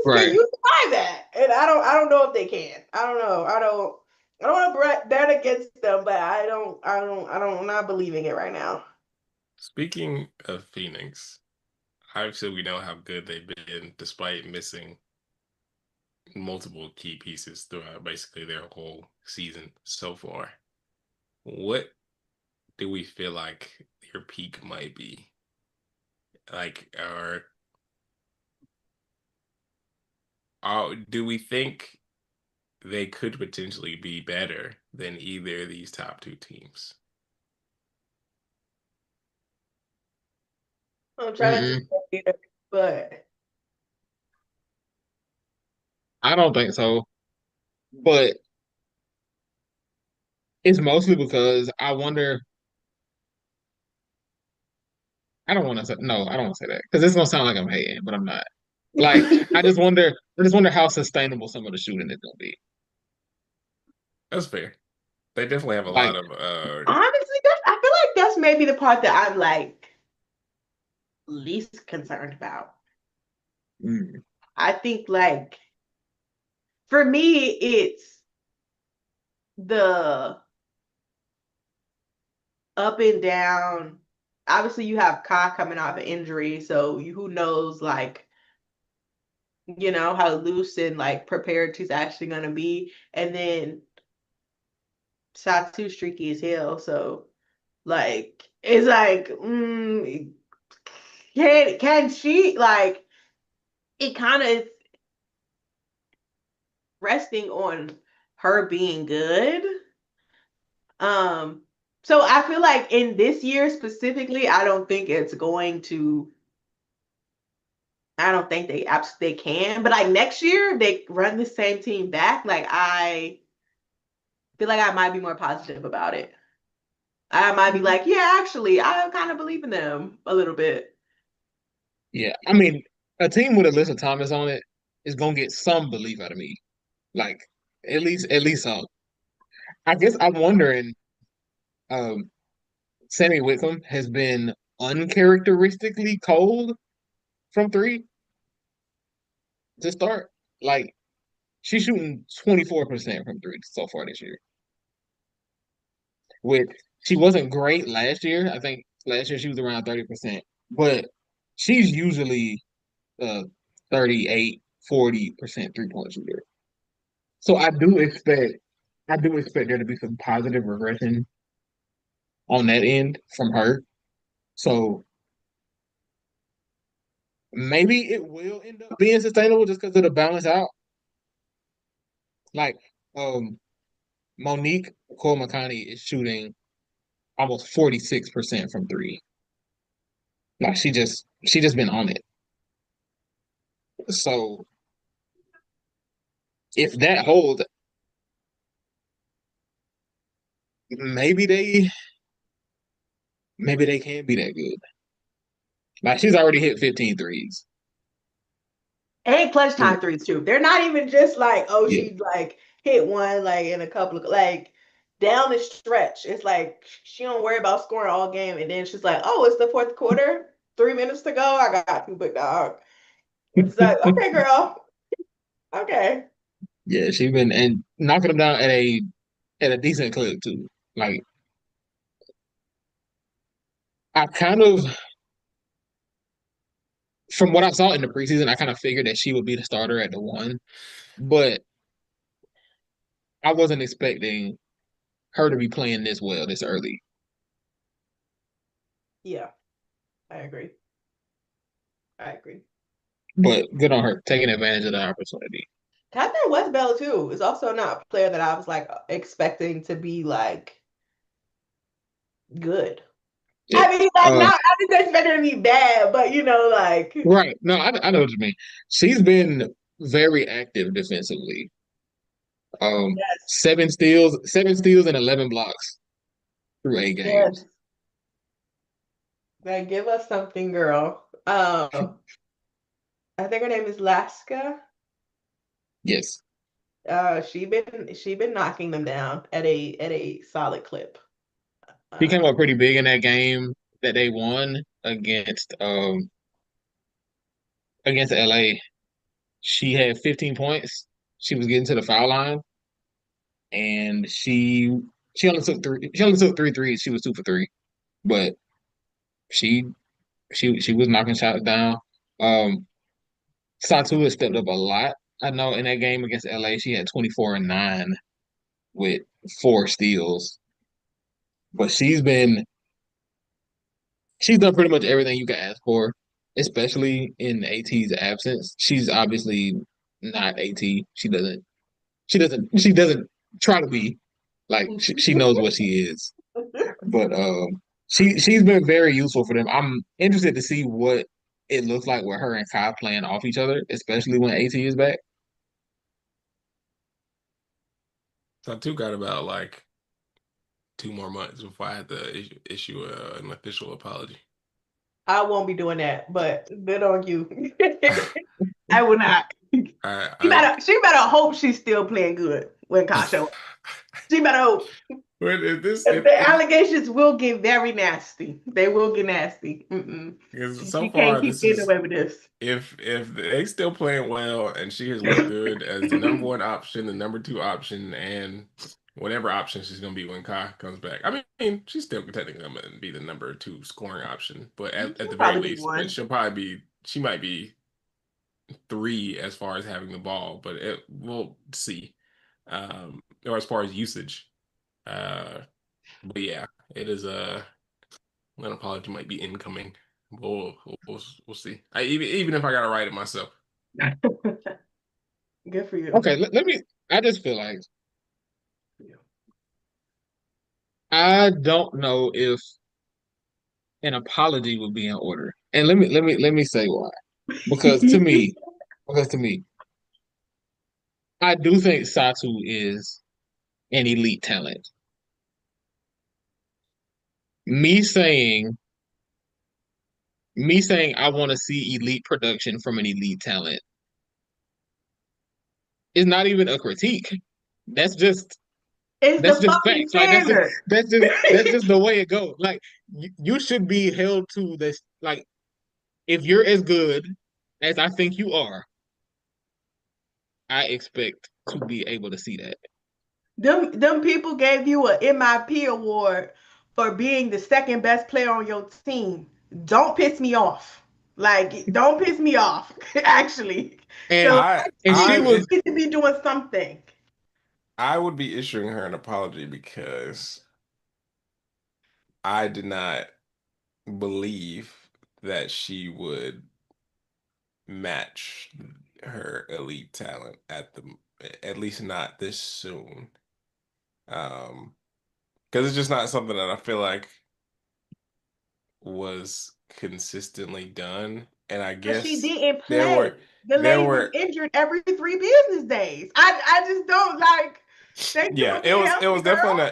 Speaker 2: Right.
Speaker 1: you survive that? And I don't know if they can. I don't know. I don't want to bet against them, but I'm not believing it right now.
Speaker 3: Speaking of Phoenix, obviously we know how good they've been despite missing multiple key pieces throughout basically their whole season so far. What do we feel like their peak might be? Like, or do we think they could potentially be better than either of these top two teams?
Speaker 1: I'm trying to
Speaker 2: Mm-mm.
Speaker 1: say it, but
Speaker 2: I don't think so. But it's mostly because I wonder. I don't want to say no. I don't want to say that because it's gonna sound like I'm hating, but I'm not. Like I just wonder. I just wonder how sustainable some of the shooting is gonna be.
Speaker 3: That's fair. They definitely have a lot
Speaker 2: Like,
Speaker 3: of
Speaker 1: honestly, I feel like that's maybe the part that I'm like least concerned about.
Speaker 2: mm,
Speaker 1: I think like for me, it's the up and down. Obviously, you have Ka coming off an injury, so who knows, like, how loose and like prepared she's actually gonna be. And then Satu streaky as hell, so like it's like, can she like? It kind of is resting on her being good. So I feel like in this year specifically, I don't think it's going to. I don't think they can, but like next year they run the same team back. Like I feel like I might be more positive about it. I might be like, yeah, actually, I kind of believe in them a little bit.
Speaker 2: Yeah, I mean, a team with Alyssa Thomas on it is gonna get some belief out of me. Like at least some. I guess I'm wondering. Um, Sammy Whitcomb has been uncharacteristically cold from three to start. Like she's shooting 24% from three so far this year. With she wasn't great last year. I think last year she was around 30%, but she's usually 38, 40% 3-point shooter. So I do expect there to be some positive regression on that end from her. So maybe it will end up being sustainable just because it'll balance out. Like Monique Cole McConney is shooting almost 46% from three. Like she just been on it. So if that holds, maybe they can be that good. Like she's already hit 15 threes.
Speaker 1: And clutch time threes too. They're not even just like, oh,
Speaker 2: Yeah.
Speaker 1: she like hit one like in a couple of like down the stretch. It's like she don't worry about scoring all game, and then she's like, oh, it's the fourth quarter, 3 minutes to go. I got you, big dog. It's like, okay, girl, okay.
Speaker 2: Yeah, she's been and knocking them down at a decent clip too. Like I kind of from what I saw in the preseason, I kind of figured that she would be the starter at the one, but I wasn't expecting her to be playing this well this early.
Speaker 1: Yeah, I agree. I agree.
Speaker 2: But good on her taking advantage of the opportunity.
Speaker 1: Catherine Westbell too is also not a player that I was like expecting to be like good.
Speaker 2: Yeah.
Speaker 1: I mean, like not I didn't expect her to be bad, but like
Speaker 2: Right. No, I know what you mean. She's been very active defensively.
Speaker 1: yes,
Speaker 2: 7 steals, and 11 blocks through 8 games.
Speaker 1: yes. Like give us something, girl. I think her name is Laska.
Speaker 2: Yes.
Speaker 1: She been knocking them down at a solid clip.
Speaker 2: She came
Speaker 1: Uh,
Speaker 2: up pretty big in that game that they won against LA. She had 15 points. She was getting to the foul line and she only took three threes. She was 2 for 3. But she she was knocking shots down. Um Satu has stepped up a lot. I know in that game against LA, she had 24 and 9 with 4 steals. But she's done pretty much everything you can ask for, especially in AT's absence. She's obviously not AT. She doesn't try to be like she knows what she is. But she's been very useful for them. I'm interested to see what it looks like with her and Kai playing off each other, especially when AT is back.
Speaker 3: So I too got about like 2 more months before I had to issue an official apology.
Speaker 1: I won't be doing that, but good on you. I will not.
Speaker 3: I,
Speaker 1: She
Speaker 3: I
Speaker 1: better hope she's still playing good when Kasha. She better hope.
Speaker 3: but if this
Speaker 1: The allegations will get very nasty. They will get nasty.
Speaker 3: because so
Speaker 1: She can't
Speaker 3: far
Speaker 1: keep
Speaker 3: this
Speaker 1: getting
Speaker 3: is
Speaker 1: away with this.
Speaker 3: if they still playing well and she has looked good as the number one option, the number two option, and whatever option she's gonna be when Kai comes back. I mean, she's still technically gonna be the number two scoring option, but at
Speaker 1: She'll
Speaker 3: the very
Speaker 1: probably be
Speaker 3: least, but
Speaker 1: one.
Speaker 3: she might be three as far as having the ball, but we'll see. Or as far as usage. Uh, but yeah, it is an apology might be incoming. We'll see. Even if I gotta write it myself.
Speaker 1: Good for you.
Speaker 2: Okay, let me. I just feel like I don't know if an apology would be in order. And let me say why. Because to me, because to me, I do think Satu is an elite talent. Me saying me saying I want to see elite production from an elite talent is not even a critique. That's just
Speaker 1: It's
Speaker 2: that's
Speaker 1: the
Speaker 2: just
Speaker 1: fucking
Speaker 2: facts. Like
Speaker 1: standard.
Speaker 2: that's just the way it goes. Like you should be held to this. Like if you're as good as I think you are, I expect to be able to see that.
Speaker 1: Them people gave you a MIP award for being the second best player on your team. Don't piss me off. Like, don't piss me off, actually.
Speaker 2: And
Speaker 1: Because
Speaker 3: I
Speaker 2: and she
Speaker 3: I
Speaker 1: you
Speaker 2: was
Speaker 1: need to be doing something.
Speaker 3: I would be issuing her an apology because I did not believe that she would match her elite talent at least not this soon. Um, because it's just not something that I feel like was consistently done. And I
Speaker 1: Because she
Speaker 3: guess
Speaker 1: didn't
Speaker 3: there
Speaker 1: play.
Speaker 3: were
Speaker 1: The
Speaker 3: there
Speaker 1: lady was
Speaker 3: were
Speaker 1: injured every 3 business days. I just don't like. Thank you
Speaker 3: yeah,
Speaker 1: for being
Speaker 3: it
Speaker 1: healthy,
Speaker 3: was
Speaker 1: girl.
Speaker 3: definitely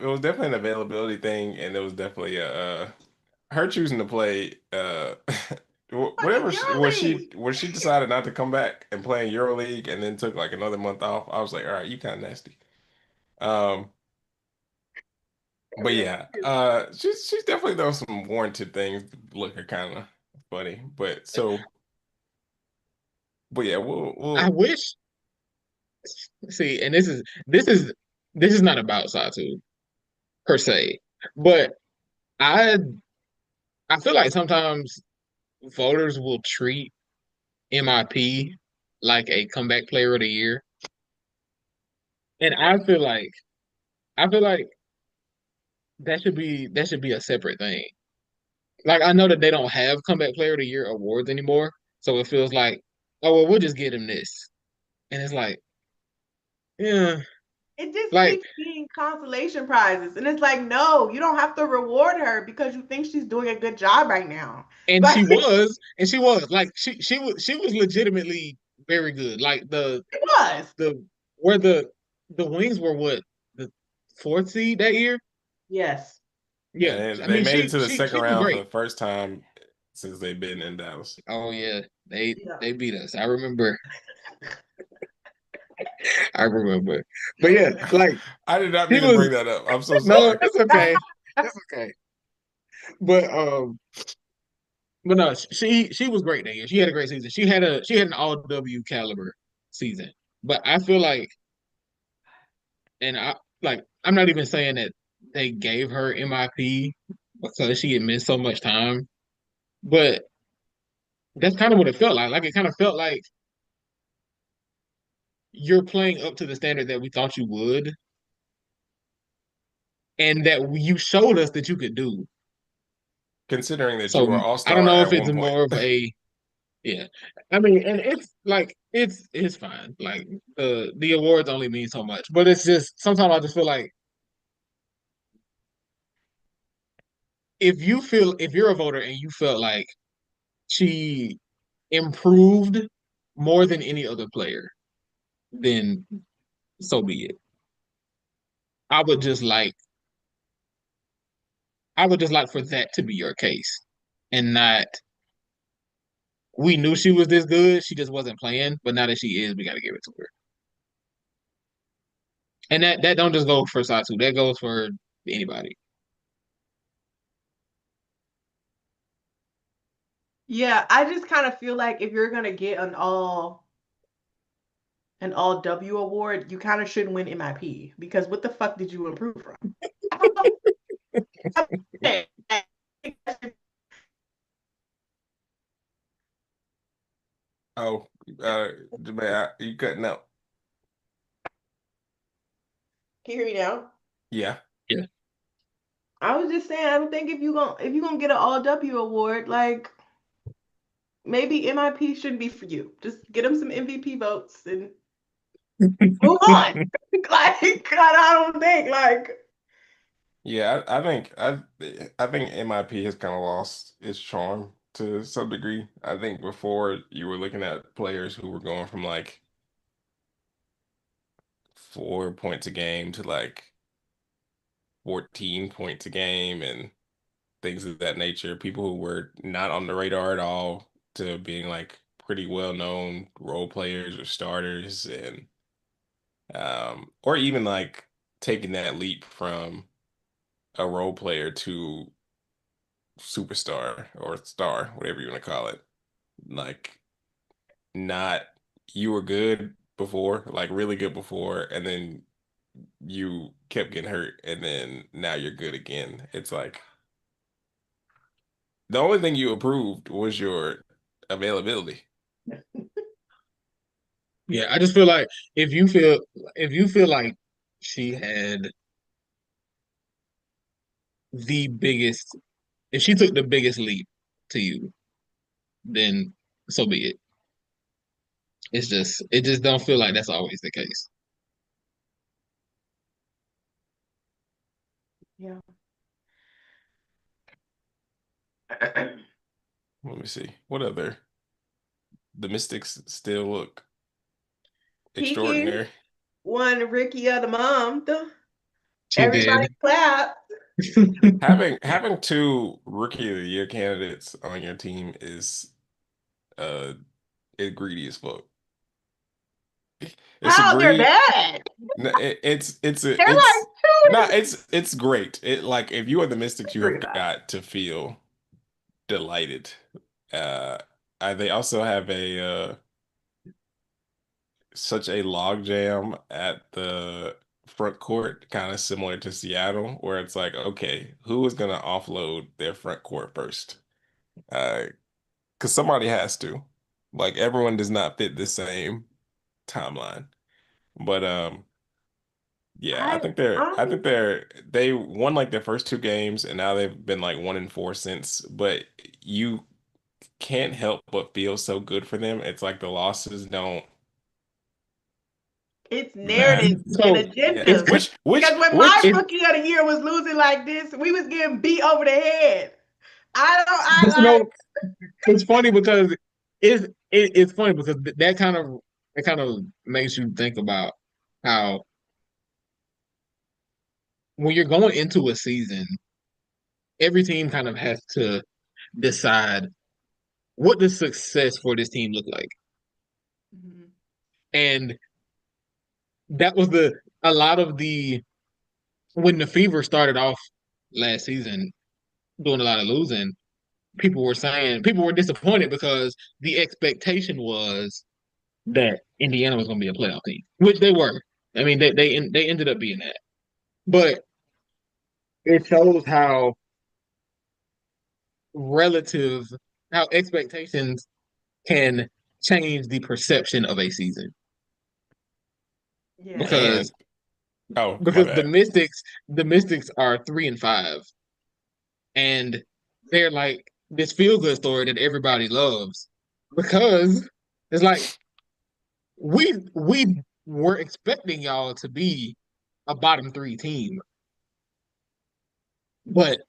Speaker 3: it was definitely an availability thing, and it was definitely her choosing to play
Speaker 1: Fucking
Speaker 3: whatever
Speaker 1: EuroLeague.
Speaker 3: when she decided not to come back and play in EuroLeague and then took like another month off. I was like, all right, you kind of nasty. Um, but yeah, she's definitely done some warranted things. Look, are kind of funny, but yeah,
Speaker 2: I
Speaker 3: we'll
Speaker 2: wish see, and this is not about Satu per se, but I I feel like sometimes voters will treat MIP like a comeback player of the year. And I feel like that should be a separate thing. Like I know that they don't have comeback player of the year awards anymore, so it feels like, oh well, we'll just get him this. And it's like, yeah,
Speaker 1: It just
Speaker 2: like
Speaker 1: keeps being consolation prizes. And it's like, no, you don't have to reward her because you think she's doing a good job right now.
Speaker 2: and
Speaker 1: Like,
Speaker 2: she was like she was legitimately very good. Like
Speaker 1: it was.
Speaker 2: the where the Wings were what, the fourth seed that year?
Speaker 1: Yes.
Speaker 3: yeah,
Speaker 2: Yeah. I
Speaker 3: they
Speaker 2: mean
Speaker 3: made it to the
Speaker 2: she
Speaker 3: second
Speaker 2: was
Speaker 3: round for
Speaker 2: great.
Speaker 3: the first time since they've been in Dallas.
Speaker 2: Oh yeah. They
Speaker 1: Yeah.
Speaker 2: they beat us. I remember. I remember. But yeah, like
Speaker 3: I did not
Speaker 2: he
Speaker 3: mean to
Speaker 2: was
Speaker 3: bring that up. I'm so
Speaker 2: no,
Speaker 3: sorry.
Speaker 2: it's okay. It's okay. But no, she was great that year. She had a great season. She had an all W caliber season. But I feel like, and I'm not even saying that they gave her MIP because she had missed so much time, but that's kind of what it felt like. Like it kind of felt like you're playing up to the standard that we thought you would, and that you showed us that you could do.
Speaker 3: Considering that you
Speaker 2: So
Speaker 3: were
Speaker 2: I don't
Speaker 3: all-star
Speaker 2: know
Speaker 3: at
Speaker 2: if it's
Speaker 3: one point.
Speaker 2: more of a, yeah. I mean, and it's like it's fine. Like the awards only mean so much, but it's just sometimes I just feel like if you're a voter and you felt like she improved more than any other player, then so be it. I would just like I would just like for that to be your case, and not, we knew she was this good, she just wasn't playing, but now that she is, we got to give it to her. And that don't just go for Satu, that goes for anybody.
Speaker 1: Yeah, I just kind of feel like if you're gonna get an all W award, you kind of shouldn't win MIP because what the fuck did you improve from? Can
Speaker 3: Oh, Jemay, you cutting out?
Speaker 1: you hear me now?
Speaker 3: Yeah.
Speaker 2: Yeah.
Speaker 1: I was just saying, I don't think if you gonna get an all W award, like maybe MIP shouldn't be for you. Just get them some MVP votes and move on. Like I don't think like
Speaker 3: Yeah, I think MIP has kind of lost its charm to some degree. I think before you were looking at players who were going from like 4 points a game to like 14 points a game and things of that nature. People who were not on the radar at all to being like pretty well known role players or starters and or even like taking that leap from a role player to superstar or star, whatever you want to call it. Like not you were good before, like really good before, and then you kept getting hurt, and then now you're good again. It's like the only thing you improved was your availability.
Speaker 2: Yeah, I just feel like if you feel like she had the biggest, if she took the biggest leap to you, then so be it. It just don't feel like that's always the case.
Speaker 1: Yeah.
Speaker 3: Let me see. What other? The Mystics still look
Speaker 1: Kiki
Speaker 3: extraordinary.
Speaker 1: won Rookie of the Month.
Speaker 2: She
Speaker 1: Everybody
Speaker 2: did.
Speaker 1: clap.
Speaker 3: Having two Rookie of the Year candidates on your team uh is greedy as fuck. It's a
Speaker 1: How they're
Speaker 3: greed.
Speaker 1: bad.
Speaker 3: No,
Speaker 1: They're like
Speaker 3: it's
Speaker 1: two
Speaker 3: no,
Speaker 1: and
Speaker 3: it's great. It like if you are the Mystics, you have
Speaker 1: pretty bad.
Speaker 3: got to feel delighted. Uh, they also have a such a logjam at the front court, kind of similar to Seattle, where it's like, okay, who is gonna offload their front court first? Because somebody has to. Like everyone does not fit the same timeline. But yeah,
Speaker 1: I
Speaker 3: I
Speaker 1: I'm
Speaker 3: think they won like their first two games and now they've been like 1-4 since, but you can't help but feel so good for them. It's like the losses don't
Speaker 1: it's
Speaker 3: matter.
Speaker 1: narrative and
Speaker 2: So
Speaker 3: Yeah.
Speaker 2: it's
Speaker 1: agenda. Because when my
Speaker 3: Which
Speaker 2: it's
Speaker 1: rookie of the year was losing like this, we was getting beat over the head. I
Speaker 2: you
Speaker 1: like
Speaker 2: know it's funny because it's funny because that kind of makes you think about how when you're going into a season, every team kind of has to decide what does success for this team look like.
Speaker 1: Mhm.
Speaker 2: And that was the a lot of the when the Fever started off last season doing a lot of losing, people were disappointed because the expectation was that Indiana was going to be a playoff team, which they were. I mean, they ended up being that, but it shows relative how expectations can change the perception of a season
Speaker 1: Yeah.
Speaker 3: and
Speaker 2: because
Speaker 3: oh, my
Speaker 2: because
Speaker 3: bad.
Speaker 2: The Mystics are 3-5, and they're like this feel good story that everybody loves because it's like we were expecting y'all to be a bottom three team, but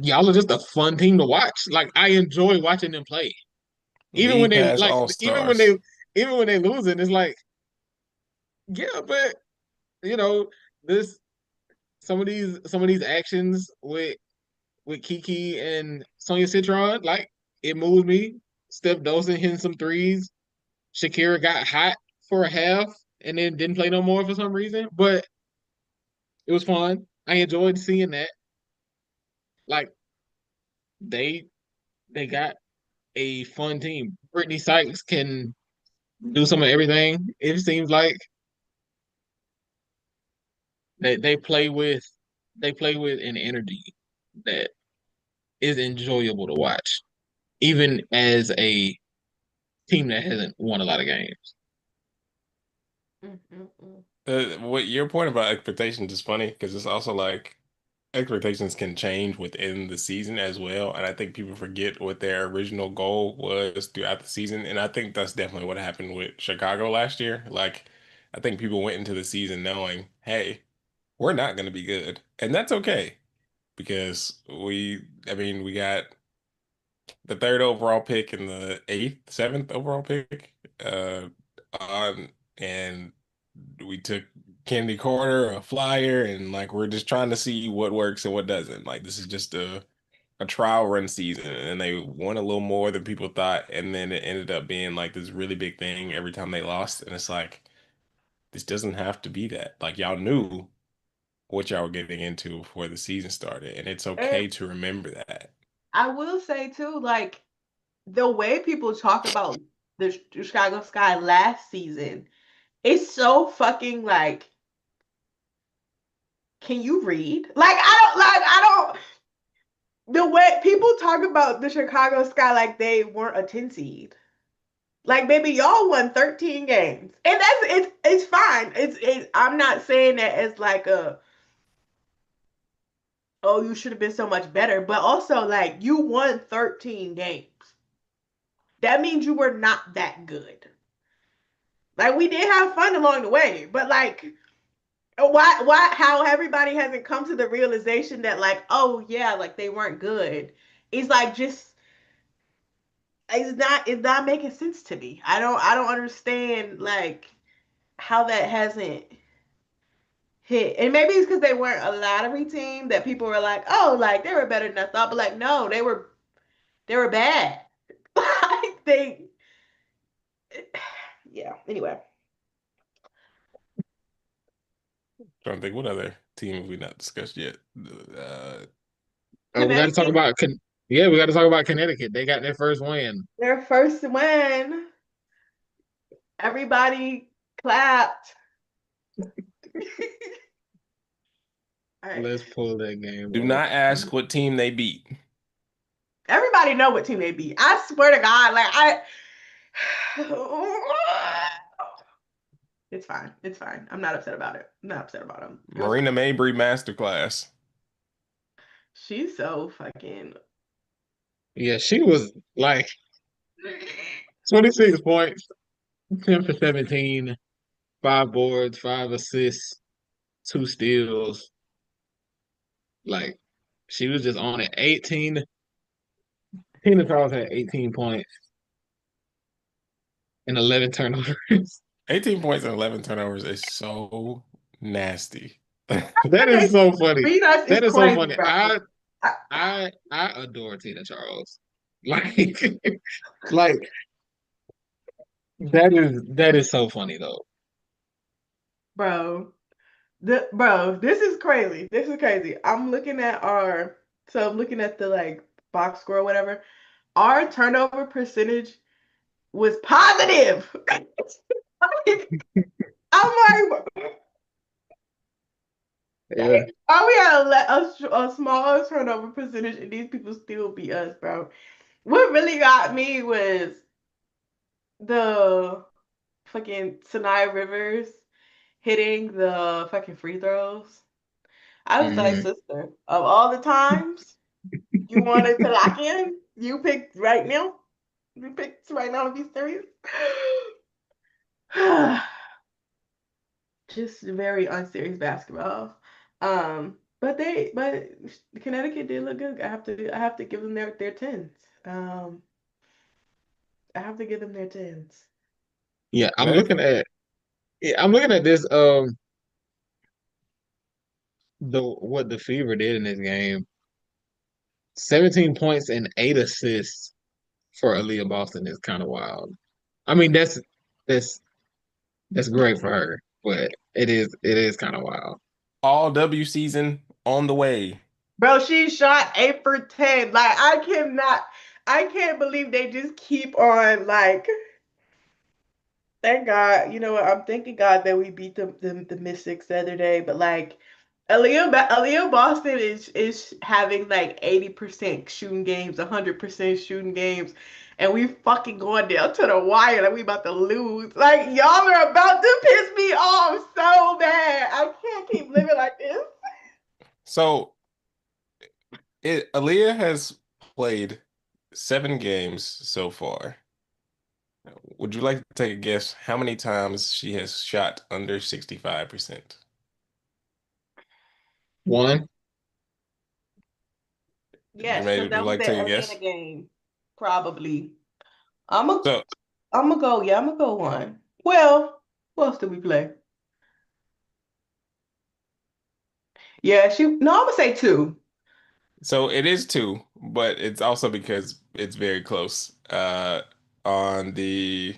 Speaker 2: y'all are just a fun team to watch. Like I enjoy watching them play, even when
Speaker 3: League
Speaker 2: they
Speaker 3: Pass
Speaker 2: like
Speaker 3: All
Speaker 2: even when
Speaker 3: Stars.
Speaker 2: they losing. It's like yeah, but you know this some of these actions with Kiki and Sonya Citron, like it moved me. Steph Dolson hitting some threes. Shakira got hot for a half and then didn't play no more for some reason, but it was fun. I enjoyed seeing that. Like they they got a fun team. Brittany Sykes can do some of everything. It seems like they play with an energy that is enjoyable to watch, even as a team that hasn't won a lot of games.
Speaker 1: Mm-mm-mm.
Speaker 3: What your point about expectations is funny because it's also like expectations can change within the season as well. And I think people forget what their original goal was throughout the season. And I think that's definitely what happened with Chicago last year. Like, I think people went into the season knowing, hey, we're not going to be good. And that's okay because we got the third overall pick and the eighth, seventh overall pick on, and we took Kennedy Carter, a flyer, and like we're just trying to see what works and what doesn't. Like this is just a trial run season, and they won a little more than people thought, and then it ended up being like this really big thing every time they lost, and it's like this doesn't have to be that. Like y'all knew what y'all were getting into before the season started, and it's
Speaker 1: And
Speaker 3: okay to remember that.
Speaker 1: I will say too, like the way people talk about the Chicago Sky last season, it's so fucking like, can you read? The way people talk about the Chicago Sky like they weren't a 10 seed. Like, baby, y'all won 13 games. And it's fine. I'm not saying that as like a, oh, you should have been so much better, but also like you won 13 games. That means you were not that good. Like we did have fun along the way, but like how everybody hasn't come to the realization that like, oh yeah, like they weren't good. It's like just it's not making sense to me. I don't understand like how that hasn't hit. And maybe it's because they weren't a lottery team that people were like, oh, like they were better than I thought. But like, no, they were bad. Like they, yeah. Anyway,
Speaker 3: Trying to think what other team have we not discussed yet.
Speaker 2: We got to talk
Speaker 1: Connecticut,
Speaker 2: about yeah, we got to talk about Connecticut. They got their first win.
Speaker 1: their first win. Everybody clapped. All right.
Speaker 2: Let's pull that game
Speaker 3: Do
Speaker 2: up.
Speaker 3: not ask what team they beat.
Speaker 1: Everybody know what team they beat. I swear to God, like I. It's fine. It's fine. I'm not upset about it. I'm not upset about them. It was
Speaker 3: Marina
Speaker 1: fine.
Speaker 3: Mabry masterclass.
Speaker 1: She's so fucking.
Speaker 2: Yeah, she was like 26 points, 10 for 17, 5 boards, 5 assists, 2 steals. Like she was just on it. 18. Tina Charles had 18 points and 11 turnovers.
Speaker 3: 18 points and 11 turnovers is so nasty.
Speaker 2: That is so funny.
Speaker 1: Beat us is
Speaker 2: That is so
Speaker 1: crazy,
Speaker 2: funny.
Speaker 1: bro.
Speaker 2: I adore Tina Charles. Like like that is so funny though.
Speaker 1: Bro, this is crazy. This is crazy. I'm looking at the like box score or whatever. Our turnover percentage was positive. I'm like,
Speaker 2: Yeah.
Speaker 1: oh, we had a small turnover percentage, and these people still beat us, bro. What really got me was the fucking Sinai Rivers hitting the fucking free throws. I was like,
Speaker 2: Mhm.
Speaker 1: sister, of all the times you wanted to lock in, you picked right now. You picked right now to be serious. Just very unserious basketball. But Connecticut did look good. I have to give them their tens. Um, I have to give them their tens.
Speaker 2: Yeah,
Speaker 3: Connecticut.
Speaker 2: I'm looking at this the what the Fever did in this game. 17 points and 8 assists for Aliyah Boston is kind of wild. I mean, that's that's great for her, but it is kind of wild.
Speaker 3: All W season on the way.
Speaker 1: Bro, she shot 8 for 10. Like I can't believe they just keep on like. Thank God. You know what? I'm thanking God that we beat the Mystics the other day. But like, Aaliyah Boston is having like 80% shooting games, 100% shooting games, and we fucking going down to the wire like we about to lose. Like y'all are about to piss me off so bad. I can't keep living like this.
Speaker 3: So Aaliyah has played 7 games so far. Would you like to take a guess how many times she has shot under 65%?
Speaker 2: One.
Speaker 1: Yes,
Speaker 3: Jemay,
Speaker 1: because
Speaker 3: would you
Speaker 1: that was
Speaker 3: like to
Speaker 1: that
Speaker 3: take a
Speaker 1: Atlanta
Speaker 3: guess?
Speaker 1: game. Probably. I'm a,
Speaker 3: So,
Speaker 1: I'm gonna go. Yeah, I'm gonna go one. Well, what else did we play? Yeah, she. No, I'm gonna say two.
Speaker 3: so it is two, but it's also because it's very close. On the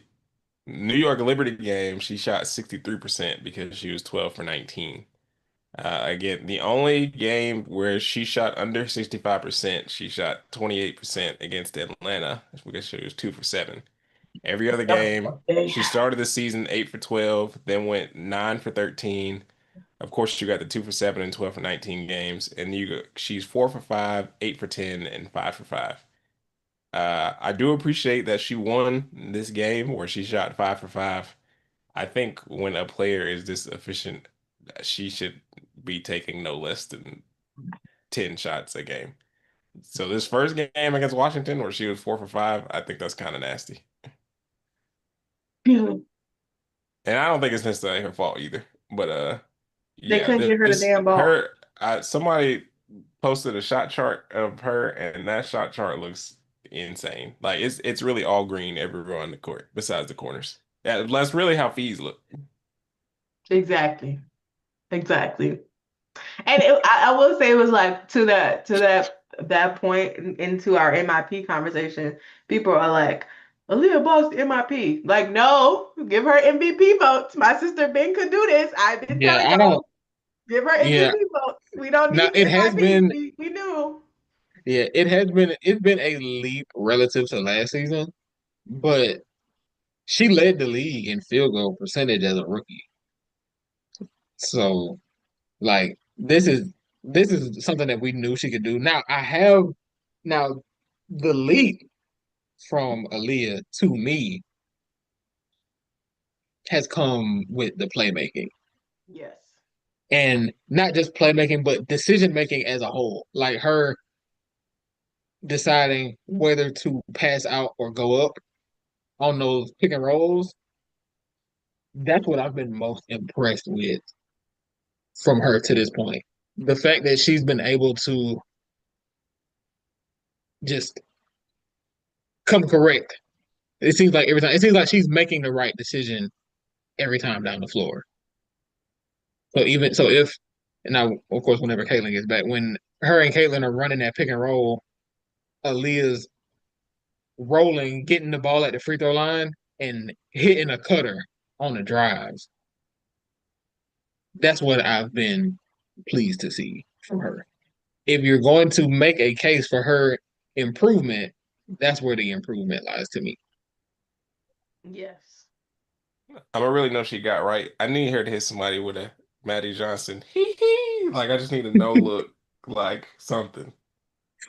Speaker 3: New York Liberty game, she shot 63% because she was 12 for 19. Again, the only game where she shot under 65%, she shot 28% against Atlanta because she was 2 for 7. Every other game,
Speaker 1: Okay.
Speaker 3: she started the season 8 for 12, then went 9 for 13. Of course, you got the 2 for 7 and 12 for 19 games, and she's 4 for 5, 8 for 10, and 5 for 5. I do appreciate that she won this game where she shot 5 for 5. I think when a player is this efficient, she should be taking no less than 10 shots a game. So this first game against Washington, where she was 4 for 5, I think that's kind of nasty. And I don't think it's necessarily her fault either. But
Speaker 1: They
Speaker 3: yeah,
Speaker 1: couldn't get her the
Speaker 3: this
Speaker 1: damn ball.
Speaker 3: her somebody posted a shot chart of her, and that shot chart looks insane. Like it's really all green everywhere on the court besides the corners. Yeah, that's really how fees look.
Speaker 1: Exactly. Exactly. And I will say it was like to that point into our MIP conversation, people are like, Aliyah Boston MIP. Like, no, give her MVP votes. My sister Ben could do this. I've been
Speaker 2: Yeah,
Speaker 1: telling
Speaker 2: I
Speaker 1: y'all,
Speaker 2: don't.
Speaker 1: give her
Speaker 2: Yeah,
Speaker 1: MVP votes. We don't
Speaker 2: now
Speaker 1: need
Speaker 2: it has
Speaker 1: MIP.
Speaker 2: been.
Speaker 1: We knew.
Speaker 2: Yeah, it has been. It's been a leap relative to last season, but she led the league in field goal percentage as a rookie. So, like, this is something that we knew she could do. Now the leap from Aliyah to me has come with the playmaking.
Speaker 1: Yes.
Speaker 2: And not just playmaking, but decision making as a whole. Like her deciding whether to pass out or go up on those pick and rolls. That's what I've been most impressed with from her to this point. The fact that she's been able to just come correct. It seems like every time, it seems like she's making the right decision every time down the floor. So even so, if and now of course whenever Caitlin gets back, when her and Caitlin are running that pick and roll, Aaliyah's rolling, getting the ball at the free throw line, and hitting a cutter on the drives. That's what I've been pleased to see from her. If you're going to make a case for her improvement, that's where the improvement lies to me.
Speaker 1: Yes.
Speaker 3: I don't really know she got right. I need her to hit somebody with a Maddie Johnson. Hee hee. Like I just need a no look, like something.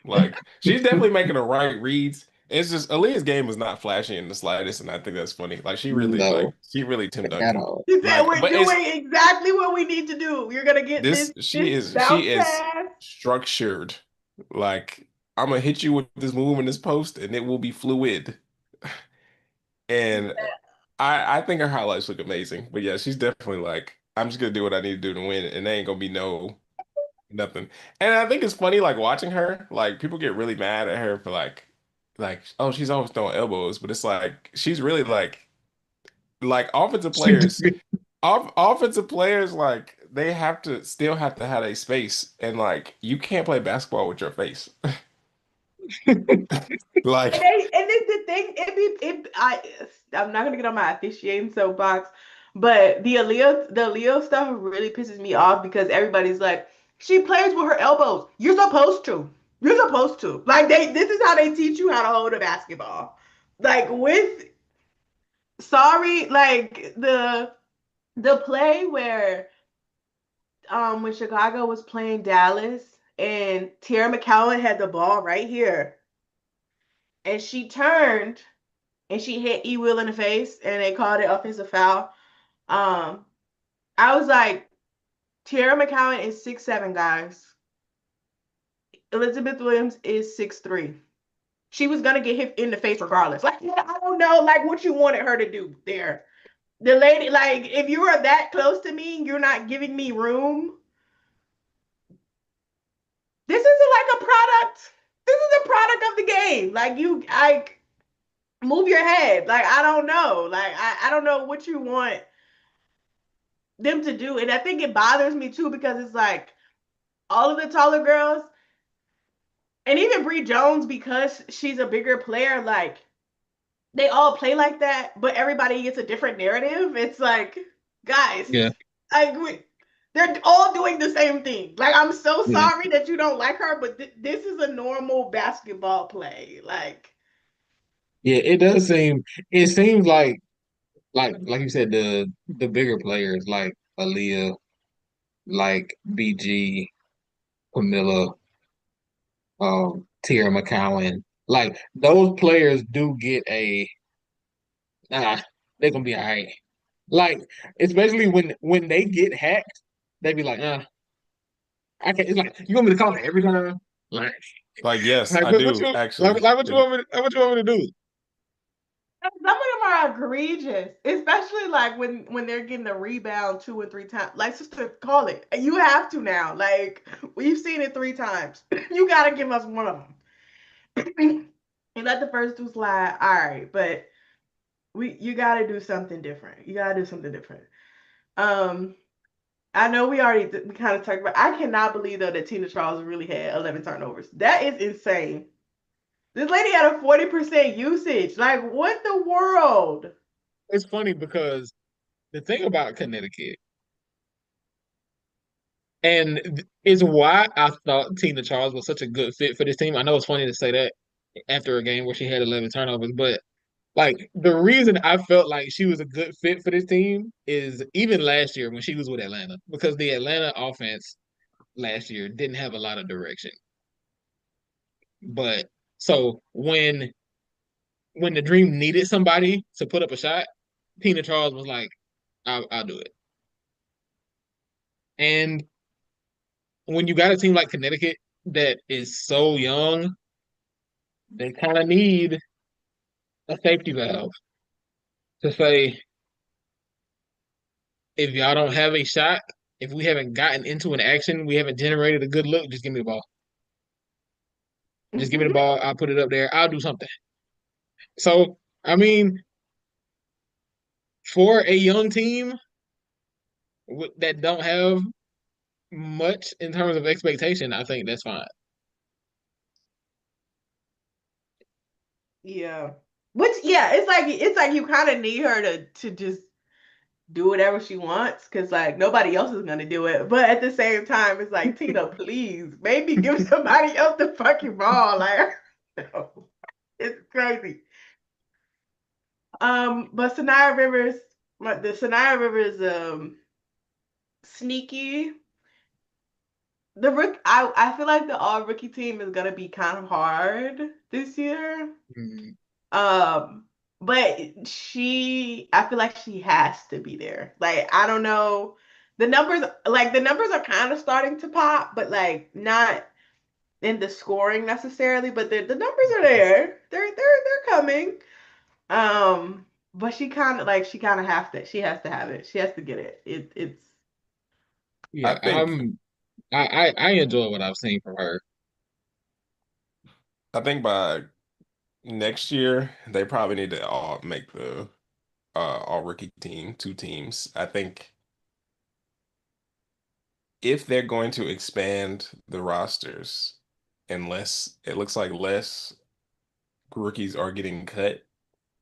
Speaker 3: Like she's definitely making the right reads. It's just Aaliyah's game is not flashy in the slightest, and I think that's funny. Like
Speaker 2: No,
Speaker 3: she really Tim
Speaker 2: at
Speaker 3: Duncan.
Speaker 2: all.
Speaker 1: She said
Speaker 3: Like,
Speaker 1: we're
Speaker 3: but it's
Speaker 1: doing exactly what we need to do. You're gonna get
Speaker 3: this
Speaker 1: this
Speaker 3: she
Speaker 1: bounce
Speaker 3: is
Speaker 1: pass.
Speaker 3: structured. Like I'm gonna hit you with this move in this post, and it will be fluid. And I think her highlights look amazing. But yeah, she's definitely like, I'm just gonna do what I need to do to win, and there ain't gonna be no nothing. And I think it's funny, like watching her, like people get really mad at her for like, oh, she's always throwing elbows, but it's like she's really like offensive players, like they have to still have to have a space, and like you can't play basketball with your face.
Speaker 1: And
Speaker 3: Like
Speaker 1: they and then the thing, I'm not gonna get on my officiating soapbox, but the Aaliyah stuff really pisses me off because everybody's like, she plays with her elbows. You're supposed to. You're supposed to. Like this is how they teach you how to hold a basketball. Like with sorry, like the play where when Chicago was playing Dallas and Tara McCowan had the ball right here and she turned and she hit E Will in the face and they called it offensive foul. Um, I was like, Tara McCowan is 6'7", guys. Elizabeth Williams is 6'3". She was gonna get hit in the face regardless. Like, yeah, I don't know, like what you wanted her to do there. The lady, like, if you are that close to me, you're not giving me room. this isn't like a product. This is a product of the game. Like I move your head. Like I don't know. Like I don't know what you want them to do, and I think it bothers me too because it's like all of the taller girls, and even Bree Jones because she's a bigger player. Like they all play like that, but everybody gets a different narrative. It's like, guys,
Speaker 2: Yeah,
Speaker 1: they're all doing the same thing. Like, I'm so
Speaker 2: yeah,
Speaker 1: sorry that you don't like her, but this is a normal basketball play. Like,
Speaker 2: yeah. It does seem. It seems like you said, the bigger players like Aliyah, like BG, Camilla, Tierra McCowan, like those players do get a they're gonna be all right. Like especially when they get hacked, they be like, I can't. It's like you want me to call it every time, like
Speaker 3: Like, yes,
Speaker 2: like
Speaker 3: I
Speaker 2: what
Speaker 3: do
Speaker 2: you
Speaker 3: actually.
Speaker 2: what you want me to, what you want me to do?
Speaker 1: some of them are egregious, especially like when they're getting a rebound 2 and 3 times. Like, sister, call it. You have to now. Like, we've seen it 3 times. You got to give us one of them. And let the first two slide. All right, but you got to do something different. You got to do something different. Um, I know we kind of talked about. I cannot believe though that Tina Charles really had 11 turnovers. That is insane. This lady had a 40% usage. Like, what the world?
Speaker 2: It's funny because the thing about Connecticut and is why I thought Tina Charles was such a good fit for this team. I know it's funny to say that after a game where she had 11 turnovers, but like the reason I felt like she was a good fit for this team is even last year when she was with Atlanta, because the Atlanta offense last year didn't have a lot of direction. But so when the Dream needed somebody to put up a shot, Tina Charles was like, I'll do it. And when you got a team like Connecticut that is so young, they kind of need a safety valve to say, if y'all don't have a shot, if we haven't gotten into an action, we haven't generated a good look, just give me the ball. Just give me the ball. I'll put it up there. I'll do something. So, I mean, for a young team that don't have much in terms of expectation, I think that's fine.
Speaker 1: Yeah. Which yeah, it's like you kind of need her to just do whatever she wants because like nobody else is gonna do it. But at the same time, it's like Tina, please, maybe give somebody else the fucking ball. Like, no, it's crazy. But Sanaya Rivers, the Sanaya Rivers, sneaky. I feel like the all rookie team is gonna be kind of hard this year.
Speaker 2: Mm,
Speaker 1: Um, but I feel like she has to be there. Like, I don't know. The numbers are kind of starting to pop, but like not in the scoring necessarily, but the numbers are there. They're coming. But she kind of has to have it. She has to get it. It's
Speaker 3: I
Speaker 2: yeah,
Speaker 3: think
Speaker 2: I enjoy what I've seen from her.
Speaker 3: I think by next year they probably need to all make the all rookie team, two teams. I think if they're going to expand the rosters, unless it looks like less rookies are getting cut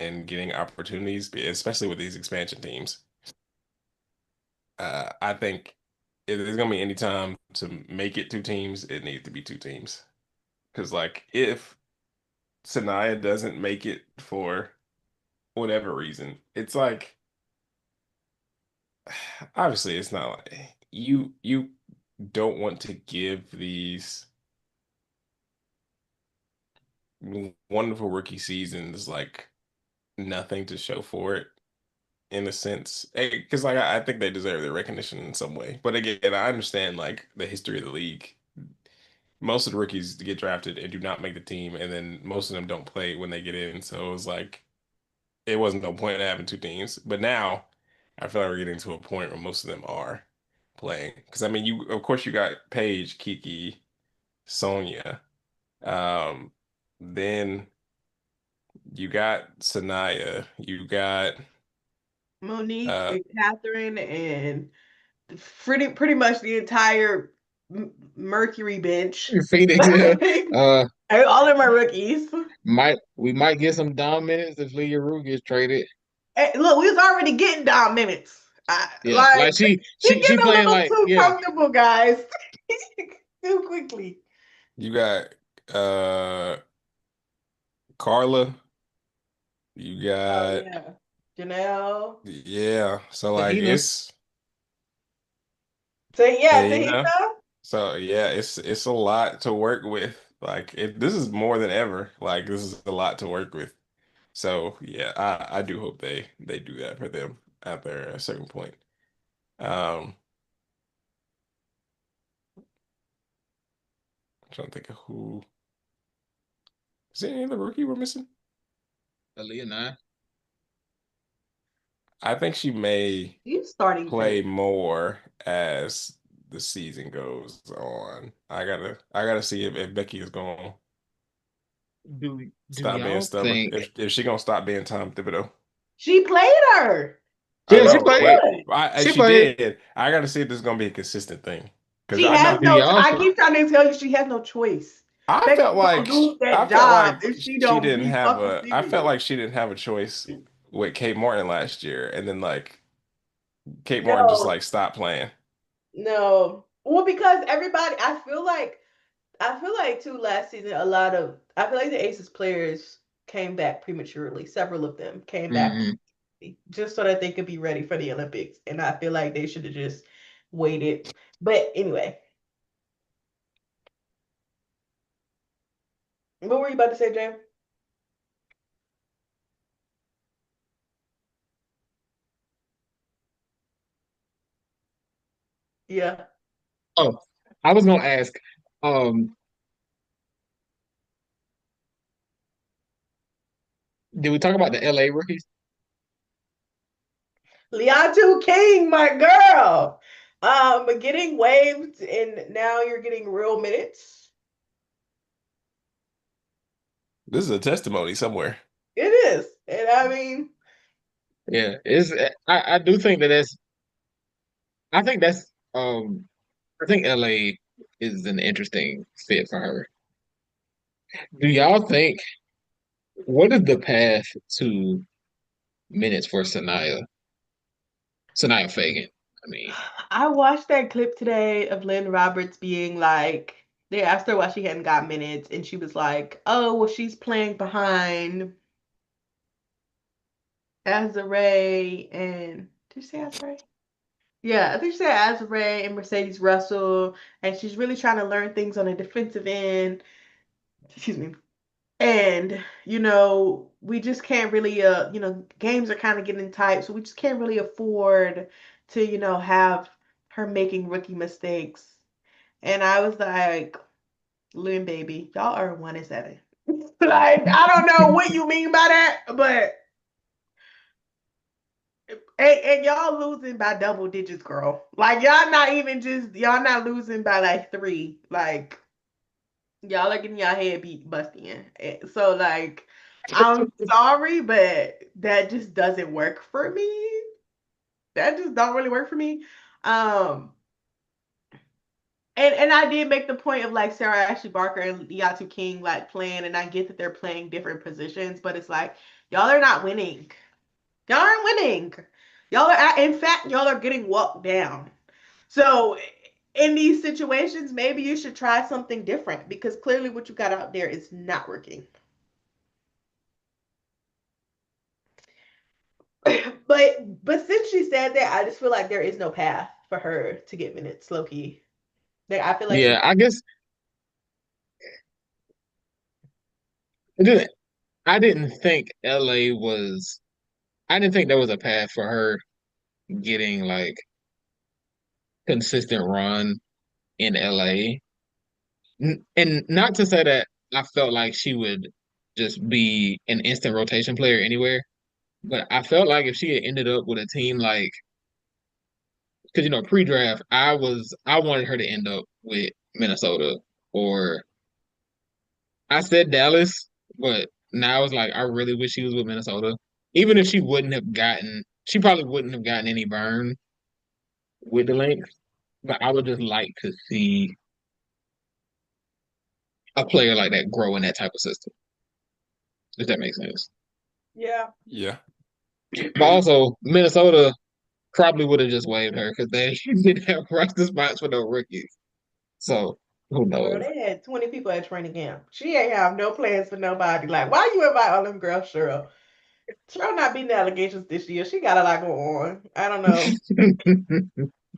Speaker 3: and getting opportunities, especially with these expansion teams. I think if there's gonna be any time to make it two teams, it needs to be two teams. Because like if Sanaya doesn't make it for whatever reason, it's like obviously it's not like you don't want to give these wonderful rookie seasons like nothing to show for it in a sense because like I think they deserve their recognition in some way, but again I understand like the history of the league. Most of the rookies get drafted and do not make the team, and then most of them don't play when they get in, so it was like it wasn't no point in having two teams. But now I feel like we're getting to a point where most of them are playing because I mean you of course you got Paige, Kiki, Sonya. Um, then you got Sanaya. You got
Speaker 1: Monique
Speaker 3: uh
Speaker 1: and Catherine and pretty much the entire Mercury bench.
Speaker 2: Phoenix.
Speaker 1: All of my rookies.
Speaker 2: We might get some Dom minutes if Leah Rue gets traded.
Speaker 1: Hey, look, we was already getting down minutes.
Speaker 2: Yeah,
Speaker 1: Like
Speaker 2: like she
Speaker 1: we
Speaker 2: she
Speaker 1: getting
Speaker 2: she
Speaker 1: a
Speaker 2: playing
Speaker 1: little
Speaker 2: like
Speaker 1: too
Speaker 2: yeah.
Speaker 1: comfortable, guys. Too quickly.
Speaker 3: you got Carla. You
Speaker 1: Oh
Speaker 3: got
Speaker 1: yeah, Janelle.
Speaker 3: yeah. So like
Speaker 2: Tahina.
Speaker 3: it's
Speaker 1: So yeah,
Speaker 3: Tahina.
Speaker 1: Tahina.
Speaker 3: So yeah, it's a lot to work with. Like this is more than ever. Like this is a lot to work with. So yeah, I do hope they do that for them after a certain point. Um, I'm trying to think of who is there any other rookie we're missing?
Speaker 2: Aliyah 9.
Speaker 3: I think she may
Speaker 1: He's starting
Speaker 3: play
Speaker 1: 10.
Speaker 3: more as the season goes on. I gotta see if Becky is gonna
Speaker 2: Do
Speaker 3: stop being
Speaker 2: y'all
Speaker 3: stubborn.
Speaker 2: think?
Speaker 3: If she gonna stop being Tom Thibodeau.
Speaker 1: She played her.
Speaker 3: I
Speaker 1: She
Speaker 2: Yeah, she
Speaker 1: was
Speaker 3: know,
Speaker 2: played.
Speaker 3: but
Speaker 1: good.
Speaker 2: She
Speaker 3: she
Speaker 2: played.
Speaker 3: did. I gotta see if this is gonna be a consistent thing. Because
Speaker 1: She
Speaker 3: I
Speaker 1: has
Speaker 3: know
Speaker 2: Do
Speaker 1: no.
Speaker 2: y'all
Speaker 1: I
Speaker 2: think?
Speaker 1: keep trying to tell you, she has no choice. Becky's gonna lose
Speaker 3: I
Speaker 1: that
Speaker 3: felt
Speaker 1: job
Speaker 3: like
Speaker 1: if she
Speaker 3: she
Speaker 1: don't
Speaker 3: didn't
Speaker 1: be
Speaker 3: have
Speaker 1: fucking
Speaker 3: a I felt
Speaker 1: serious.
Speaker 3: like she didn't have a choice with Kate Morton last year, and then like Kate Morton just
Speaker 1: No,
Speaker 3: like stopped playing.
Speaker 1: no. Well, because everybody, I feel like too last season I feel like the Aces players came back prematurely. Several of them came back
Speaker 2: Mm-hmm.
Speaker 1: just so that they could be ready for the Olympics, and I feel like they should have just waited. But anyway, what were you about to say, Jam? Yeah.
Speaker 2: Oh, I was gonna ask. Um, did we talk about the LA rookies?
Speaker 1: Liatu King, my girl. Getting waived and now you're getting real minutes.
Speaker 3: This is a testimony somewhere.
Speaker 1: It is. And I mean,
Speaker 2: Yeah, it's. I do think that that's. I think that's. I think LA is an interesting fit for her. Do y'all think what is the path to minutes for Sanaya Fagan? I mean,
Speaker 1: I watched that clip today of Lynn Roberts being like, they asked her why she hadn't got minutes, and she was like, oh, well, she's playing behind Azare and did you say Azare? Yeah, I think she said Azare and Mercedes Russell, and she's really trying to learn things on a defensive end. Excuse me. And, we just can't really, games are kind of getting tight, so we just can't really afford to, have her making rookie mistakes. And I was like, Lynn, baby, y'all are 1-7. Like, I don't know what you mean by that, but and y'all losing by double digits, girl. Like y'all not losing by like three. Like y'all are getting y'all head beat busting. So like I'm sorry, but that just doesn't work for me. That just don't really work for me. Um and I did make the point of like Sarah Ashley Barker and Yatu King like playing, and I get that they're playing different positions, but it's like y'all are not winning. Y'all aren't winning. In fact, y'all are getting walked down. So in these situations, maybe you should try something different because clearly what you got out there is not working. but since she said that, I just feel like there is no path for her to get minutes, low key. Like I feel like she
Speaker 2: yeah, I guess it didn't, I didn't think LA was. I didn't think there was a path for her getting like consistent run in LA. And not to say that I felt like she would just be an instant rotation player anywhere, but I felt like if she had ended up with a team like, because pre-draft, I wanted her to end up with Minnesota or I said Dallas, but now it's like I really wish she was with Minnesota. Even if she probably wouldn't have gotten any burn with the Lynx, but I would just like to see a player like that grow in that type of system, if that makes sense.
Speaker 1: Yeah.
Speaker 3: Yeah.
Speaker 2: But also, Minnesota probably would have just waived her because they didn't have roster spots for no rookies. So who
Speaker 1: Girl,
Speaker 2: knows?
Speaker 1: they had 20 people at training camp. She ain't have no plans for nobody. Like, why you invite all them girls, Cheryl? Cheryl not beating the allegations this year. She got a lot going on. I don't know.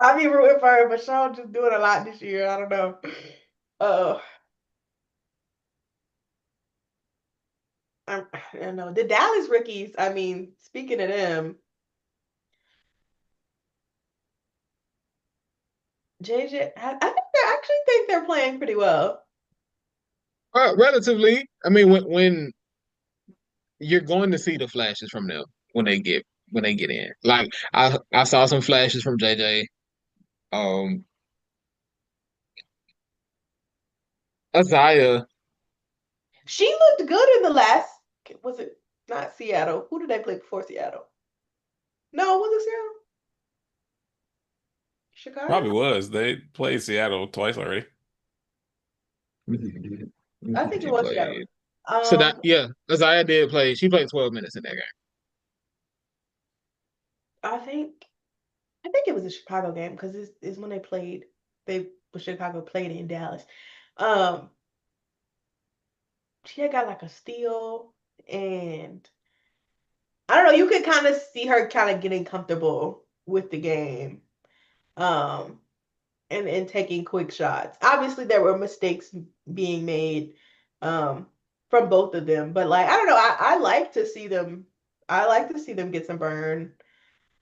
Speaker 1: I be rooting for her, but Cheryl just doing a lot this year. I don't know. Uh, I don't know. The Dallas rookies, I mean, speaking of them, JJ, I actually think they're playing pretty well.
Speaker 2: Relatively, I mean, when you're going to see the flashes from them when they get in. Like I saw some flashes from JJ. Um, Isaiah.
Speaker 1: She looked good in the last, was it not Seattle? Who did they play before Seattle? No, was it Seattle?
Speaker 3: Probably
Speaker 1: Chicago?
Speaker 3: was. They played Seattle twice already.
Speaker 1: I think
Speaker 2: She
Speaker 1: it was Seattle.
Speaker 2: played. So that
Speaker 1: Um,
Speaker 2: yeah, Isaiah did play. She played 12 minutes in that game.
Speaker 1: I think I think it was a Chicago game because it's when they played. They Chicago played in Dallas. Um, she had got like a steal, and I don't know. You could kind of see her kind of getting comfortable with the game. Um, and taking quick shots. Obviously, there were mistakes being made um, from both of them, but like I don't know, I like to see them. I like to see them get some burn.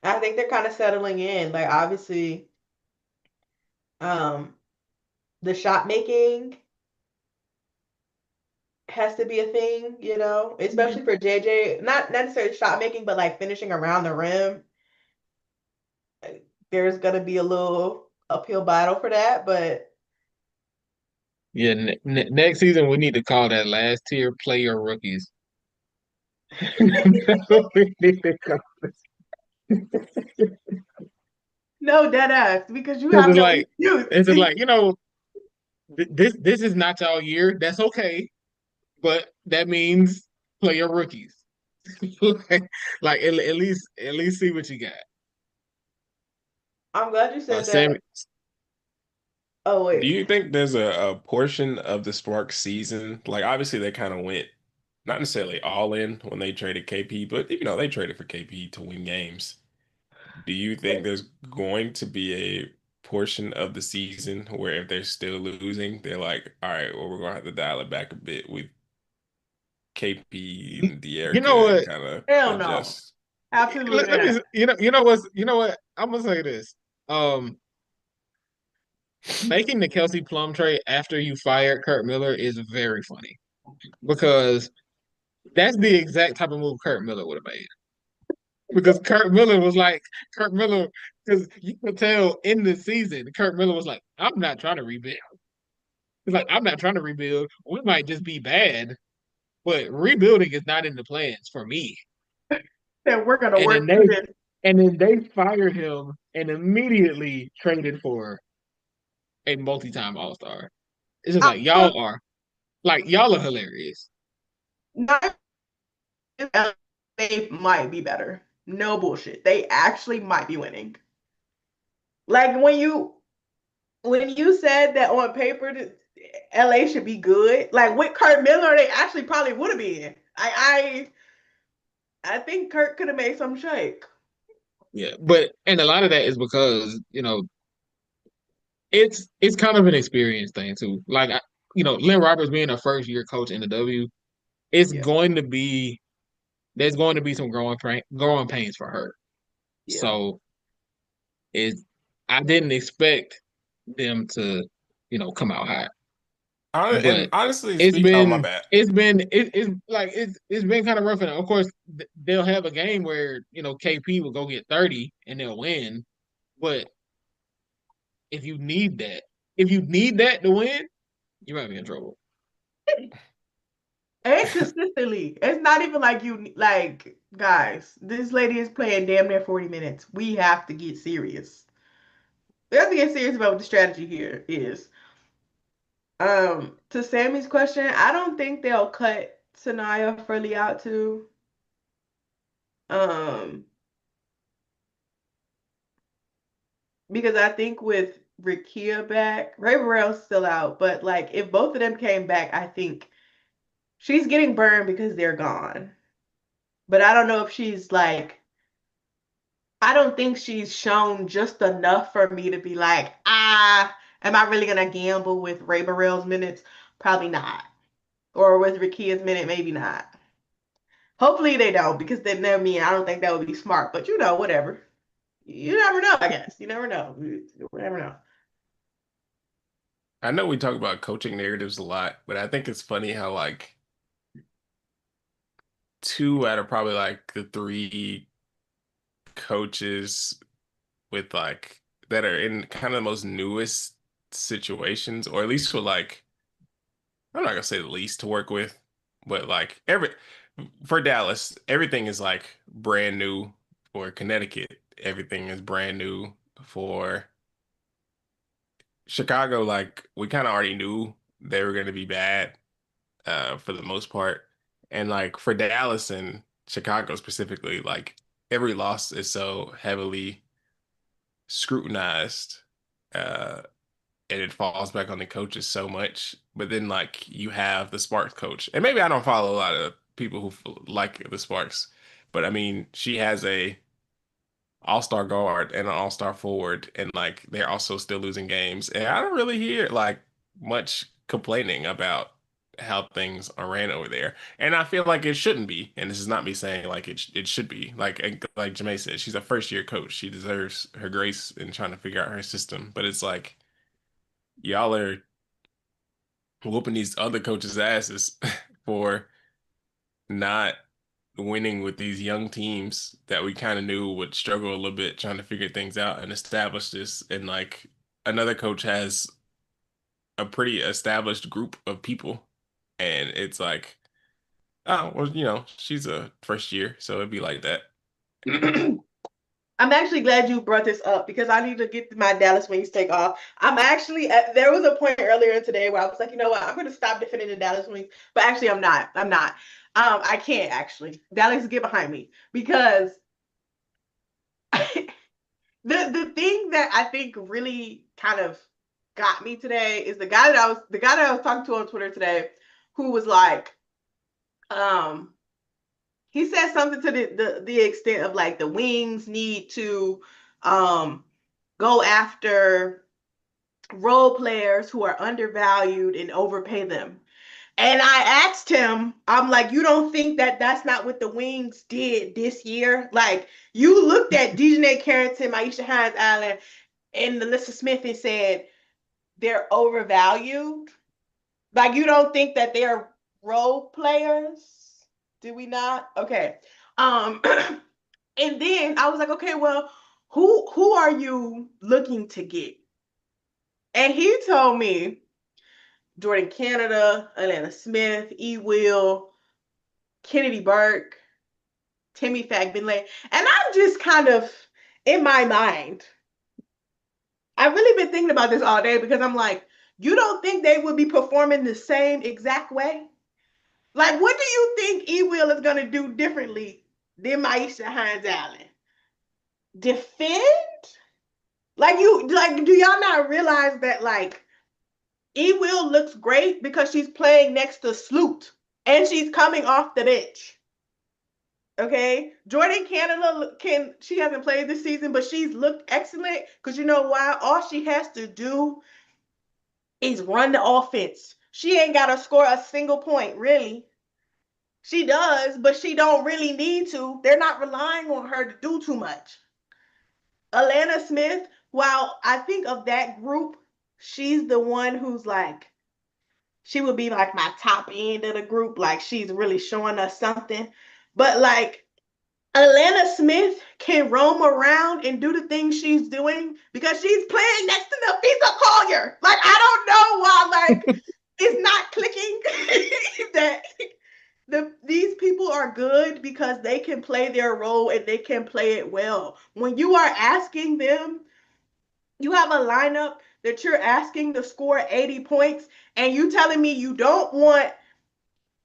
Speaker 1: I think they're kind of settling in. Like obviously, um, the shot making has to be a thing, especially for JJ. Not necessarily shot making, but like finishing around the rim. There's gonna be a little uphill battle for that, but
Speaker 2: Yeah, next season we need to call that last tier player rookies. We need to call
Speaker 1: no dead ass because you
Speaker 2: because
Speaker 1: have no excuse.
Speaker 2: it's just like this is not y'all year. That's okay, but that means player rookies. Like at least see what you got.
Speaker 1: I'm glad you said that.
Speaker 2: Sammy,
Speaker 1: Oh
Speaker 3: Do
Speaker 1: wait.
Speaker 3: you think there's a portion of the Sparks season, like obviously they kind of went not necessarily all in when they traded KP, but they traded for KP to win games. Do you think there's going to be a portion of the season where if they're still losing, they're like, all right, well, we're gonna have to dial it back a bit with KP and
Speaker 2: you know
Speaker 3: De'Erica and
Speaker 2: what?
Speaker 3: kind of
Speaker 1: Hell no.
Speaker 3: adjust?
Speaker 1: Absolutely
Speaker 2: Let
Speaker 1: not.
Speaker 2: me you know what? I'm gonna say this. Um, Making the Kelsey Plum trade after you fired Kurt Miller is very funny because that's the exact type of move Kurt Miller would have made. Because Kurt Miller, because you could tell in the season, Kurt Miller was like, I'm not trying to rebuild. He's like, I'm not trying to rebuild. We might just be bad, but rebuilding is not in the plans for me.
Speaker 1: That we're gonna
Speaker 2: And
Speaker 1: work
Speaker 2: then
Speaker 1: through this.
Speaker 2: they fired him and immediately traded for a multi-time All-Star. It's just
Speaker 1: I,
Speaker 2: y'all are hilarious.
Speaker 1: not, they might be better. No bullshit. They actually might be winning. Like when you said that on paper that LA should be good, like with Kurt Miller, they actually probably would have been. I think Kurt could have made some shake.
Speaker 2: Yeah, but and a lot of that is because it's kind of an experience thing too. Lynn Roberts being a first year coach in the W, it's
Speaker 1: Yeah,
Speaker 2: going to be there's going to be some growing pains for her.
Speaker 1: yeah.
Speaker 2: So it I didn't expect them to come out hot,
Speaker 3: And
Speaker 2: but
Speaker 3: honestly, speak. Oh, my bad.
Speaker 2: it's been kind of rough. And of course, they'll have a game where KP will go get 30 and they'll win, but if you need that, if you need that to win, You might be in trouble.
Speaker 1: And consistently. It's not even like you like guys, this lady is playing damn near 40 minutes. We have to get serious. We have to get serious about what the strategy here is. To Sammy's question, I don't think they'll cut Sanaya for Liatu. Um, because I think with Rikia back, Ray Burrell's still out, but like if both of them came back, I think she's getting burned because they're gone. But I don't know if she's like, I don't think she's shown just enough for me to be like, am I really gonna gamble with Ray Burrell's minutes? Probably not. Or with Rikia's minute, maybe not. Hopefully they don't, because then I don't think that would be smart. But you know, whatever. You never know, I guess. You never know. You never know.
Speaker 3: I know we talk about coaching narratives a lot, but I think it's funny how like two out of probably like the three coaches with like that are in kind of the most newest situations, or at least with like I'm not gonna say the least to work with, but like every for Dallas, everything is like brand new. For Connecticut, everything is brand new. For Chicago, like we kind of already knew they were gonna be bad, for the most part. And like for Dallas and Chicago specifically, like every loss is so heavily scrutinized, uh, and it falls back on the coaches so much. But then like you have the Sparks coach, and maybe I don't follow a lot of people who like the Sparks, but I mean she has a all-star guard and an all-star forward, and like they're also still losing games. And I don't really hear like much complaining about how things are ran over there. And I feel like it shouldn't be. And this is not me saying like it should be. Like Jemay said, she's a first year coach. She deserves her grace in trying to figure out her system. But it's like y'all are whooping these other coaches' asses for not winning with these young teams that we kind of knew would struggle a little bit trying to figure things out and establish this. And like another coach has a pretty established group of people, and it's like, oh, well, she's a first year, so it'd be like that.
Speaker 1: I'm actually glad you brought this up because I need to get my Dallas Wings take off. I'm actually there was a point earlier today where I was like, you know what, I'm going to stop defending the Dallas Wings, but actually I'm not. I'm not. I can't actually. Dallas, get behind me because the thing that I think really kind of got me today is the guy that I was talking to on Twitter today, who was like, he said something to the extent of like the Wings need to go after role players who are undervalued and overpay them. And I asked him, I'm like, you don't think that that's not what the Wings did this year? Like, you looked at Dejanay Carrington, Maisha Hines-Allen, and Alyssa Smith and said they're overvalued. Like, you don't think that they're role players? Do we not? Okay. Um, and then I was like, okay, well, who are you looking to get? And he told me Jordan Canada, Atlanta Smith, E. Will, Kennedy Burke, Timmy Fagbinley. And I'm just kind of in my mind. I've really been thinking about this all day because I'm like, you don't think they would be performing the same exact way? Like, what do you think E. Will is going to do differently than Maisha Hines-Allen? Defend? Do y'all not realize that, like, E. Will looks great because she's playing next to Sloot and she's coming off the bench. Okay, Jordan Canada she hasn't played this season, but she's looked excellent because you know why? All she has to do is run the offense. She ain't got to score a single point, really. She does, but she don't really need to. They're not relying on her to do too much. Atlanta Smith, while I think of that group, she's the one who's like, she would be like my top end of the group. Like she's really showing us something. But like Atlanta Smith can roam around and do the things she's doing because she's playing next to Nafisa Collier. Like, I don't know why, like, it's not clicking that these people are good because they can play their role and they can play it well. When you are asking them, you have a lineup that you're asking to score 80 points, and you telling me you don't want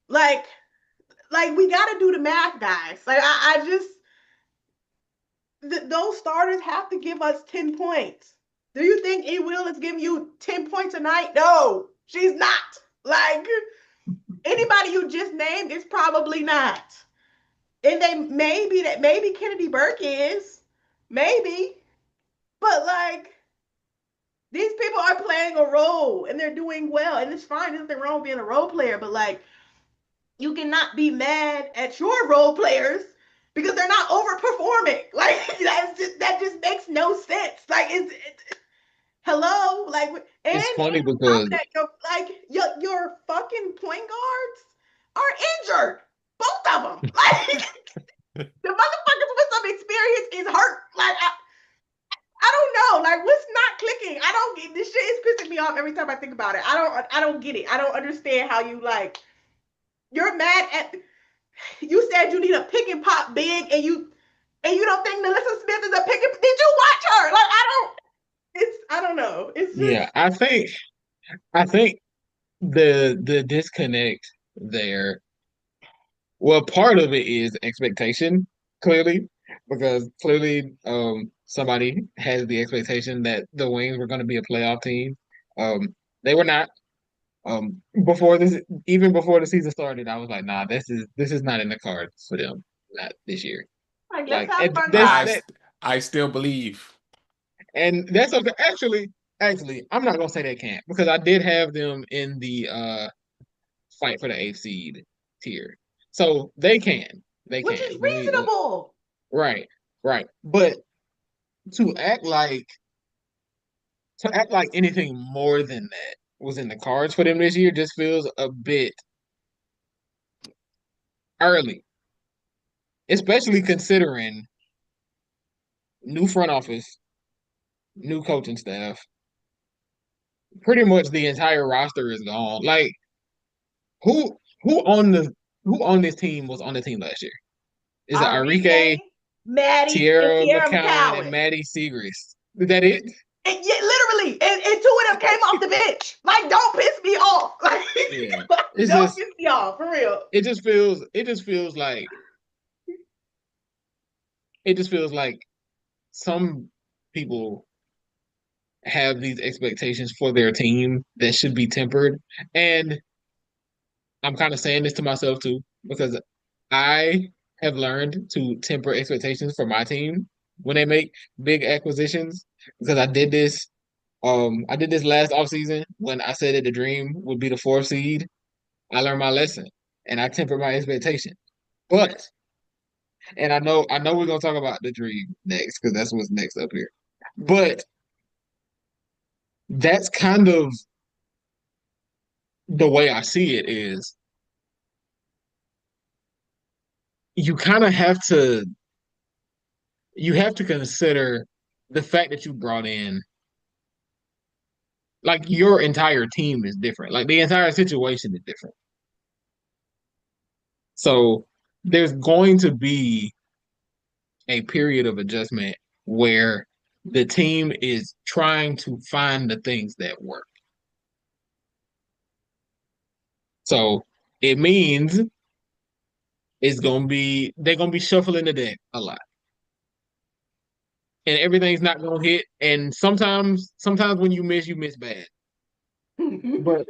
Speaker 1: like we got to do the math, guys. Like I just those starters have to give us 10 points. Do you think E Will is giving you 10 points a night? No, she's not. Like anybody you just named is probably not. And they maybe Kennedy Burke is. Maybe. But like these people are playing a role and they're doing well. And it's fine, there's nothing wrong with being a role player, but like you cannot be mad at your role players because they're not overperforming. Like that just makes no sense. Like hello, like
Speaker 2: It's
Speaker 1: and
Speaker 2: funny
Speaker 1: on top of
Speaker 2: because
Speaker 1: that, your fucking point guards are injured, both of them. Like the motherfuckers with some experience is hurt. Like I don't know. Like what's not clicking? I don't get this shit is pissing me off every time I think about it. I don't get it. I don't understand how you like you're mad at you said you need a pick and pop big and you don't think Melissa Smith is a pick and did you watch her? Like I don't know. It's just
Speaker 2: yeah, I think the disconnect there. Well, part of it is expectation, clearly, because clearly somebody has the expectation that the Wings were going to be a playoff team. They were not. Before this, even before the season started, I was like, nah, this is not in the cards for them, not this year.
Speaker 1: like let's
Speaker 2: Like
Speaker 1: have fun,
Speaker 2: that's
Speaker 3: I
Speaker 1: guys.
Speaker 2: that,
Speaker 3: I still believe.
Speaker 2: and that's okay. Actually, I'm not gonna say they can't because I did have them in the fight for the eighth seed tier, so they can, they
Speaker 1: Which
Speaker 2: can.
Speaker 1: is reasonable.
Speaker 2: Right, right. But to act like anything more than that was in the cards for them this year just feels a bit early, especially considering new front office, new coaching staff. Pretty much the entire roster is gone. Like who on the who on this team was on the team last year? Is it Enrique,
Speaker 1: Enrique, Maddie, and
Speaker 2: Tierra
Speaker 1: Tierra
Speaker 2: McCowan, and
Speaker 1: McCowan.
Speaker 2: Maddie Segrist? Is that it?
Speaker 1: And yeah, literally, and two of them came off the bench. Like, don't piss me off.
Speaker 2: Yeah.
Speaker 1: Like,
Speaker 2: It's
Speaker 1: don't
Speaker 2: just
Speaker 1: piss me off for real.
Speaker 2: it just feels like some people have these expectations for their team that should be tempered. And I'm kind of saying this to myself too, because I have learned to temper expectations for my team when they make big acquisitions. Because I did this last offseason when I said that the dream would be the fourth seed. I learned my lesson and I tempered my expectation. But I know we're gonna talk about the dream next because that's what's next up here. But that's kind of the way I see it is you kind of have to consider the fact that you brought in like your entire team is different. Like the entire situation is different. So there's going to be a period of adjustment where the team is trying to find the things that work. So it means they're gonna be shuffling the deck a lot. And everything's not gonna hit. And sometimes when you miss bad. But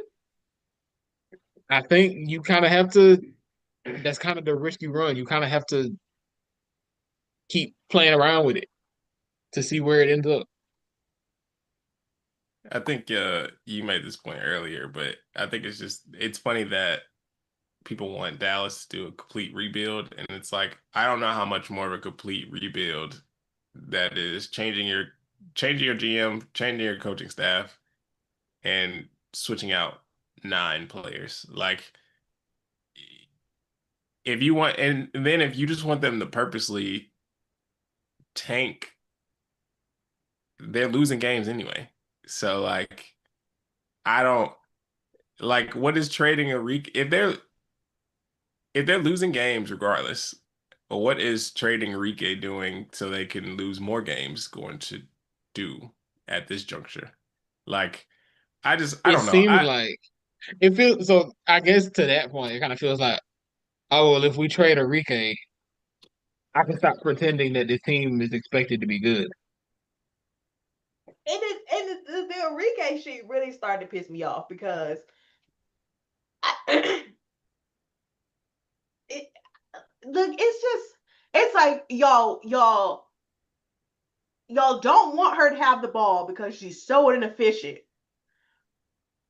Speaker 2: I think you kind of have to. That's kind of the risk you run. You kind of have to keep playing around with it to see where it ends up.
Speaker 3: I think you made this point earlier, but I think it's funny that people want Dallas to do a complete rebuild, and it's like I don't know how much more of a complete rebuild that is changing your GM, changing your coaching staff, and switching out 9 players. Like if you want, and then if you just want them to purposely tank, they're losing games anyway. So like I don't. Like, what is trading Enrique if they're losing games regardless? What is trading Enrique doing so they can lose more games going to do at this juncture? Like, I
Speaker 2: It
Speaker 3: don't know.
Speaker 2: seems like it feels so. I guess to that point, it kind of feels like, oh well, if we trade Enrique, I can stop pretending that this team is expected to be good.
Speaker 1: The Enrique shit really started to piss me off because I, it, look, it's like y'all don't want her to have the ball because she's so inefficient.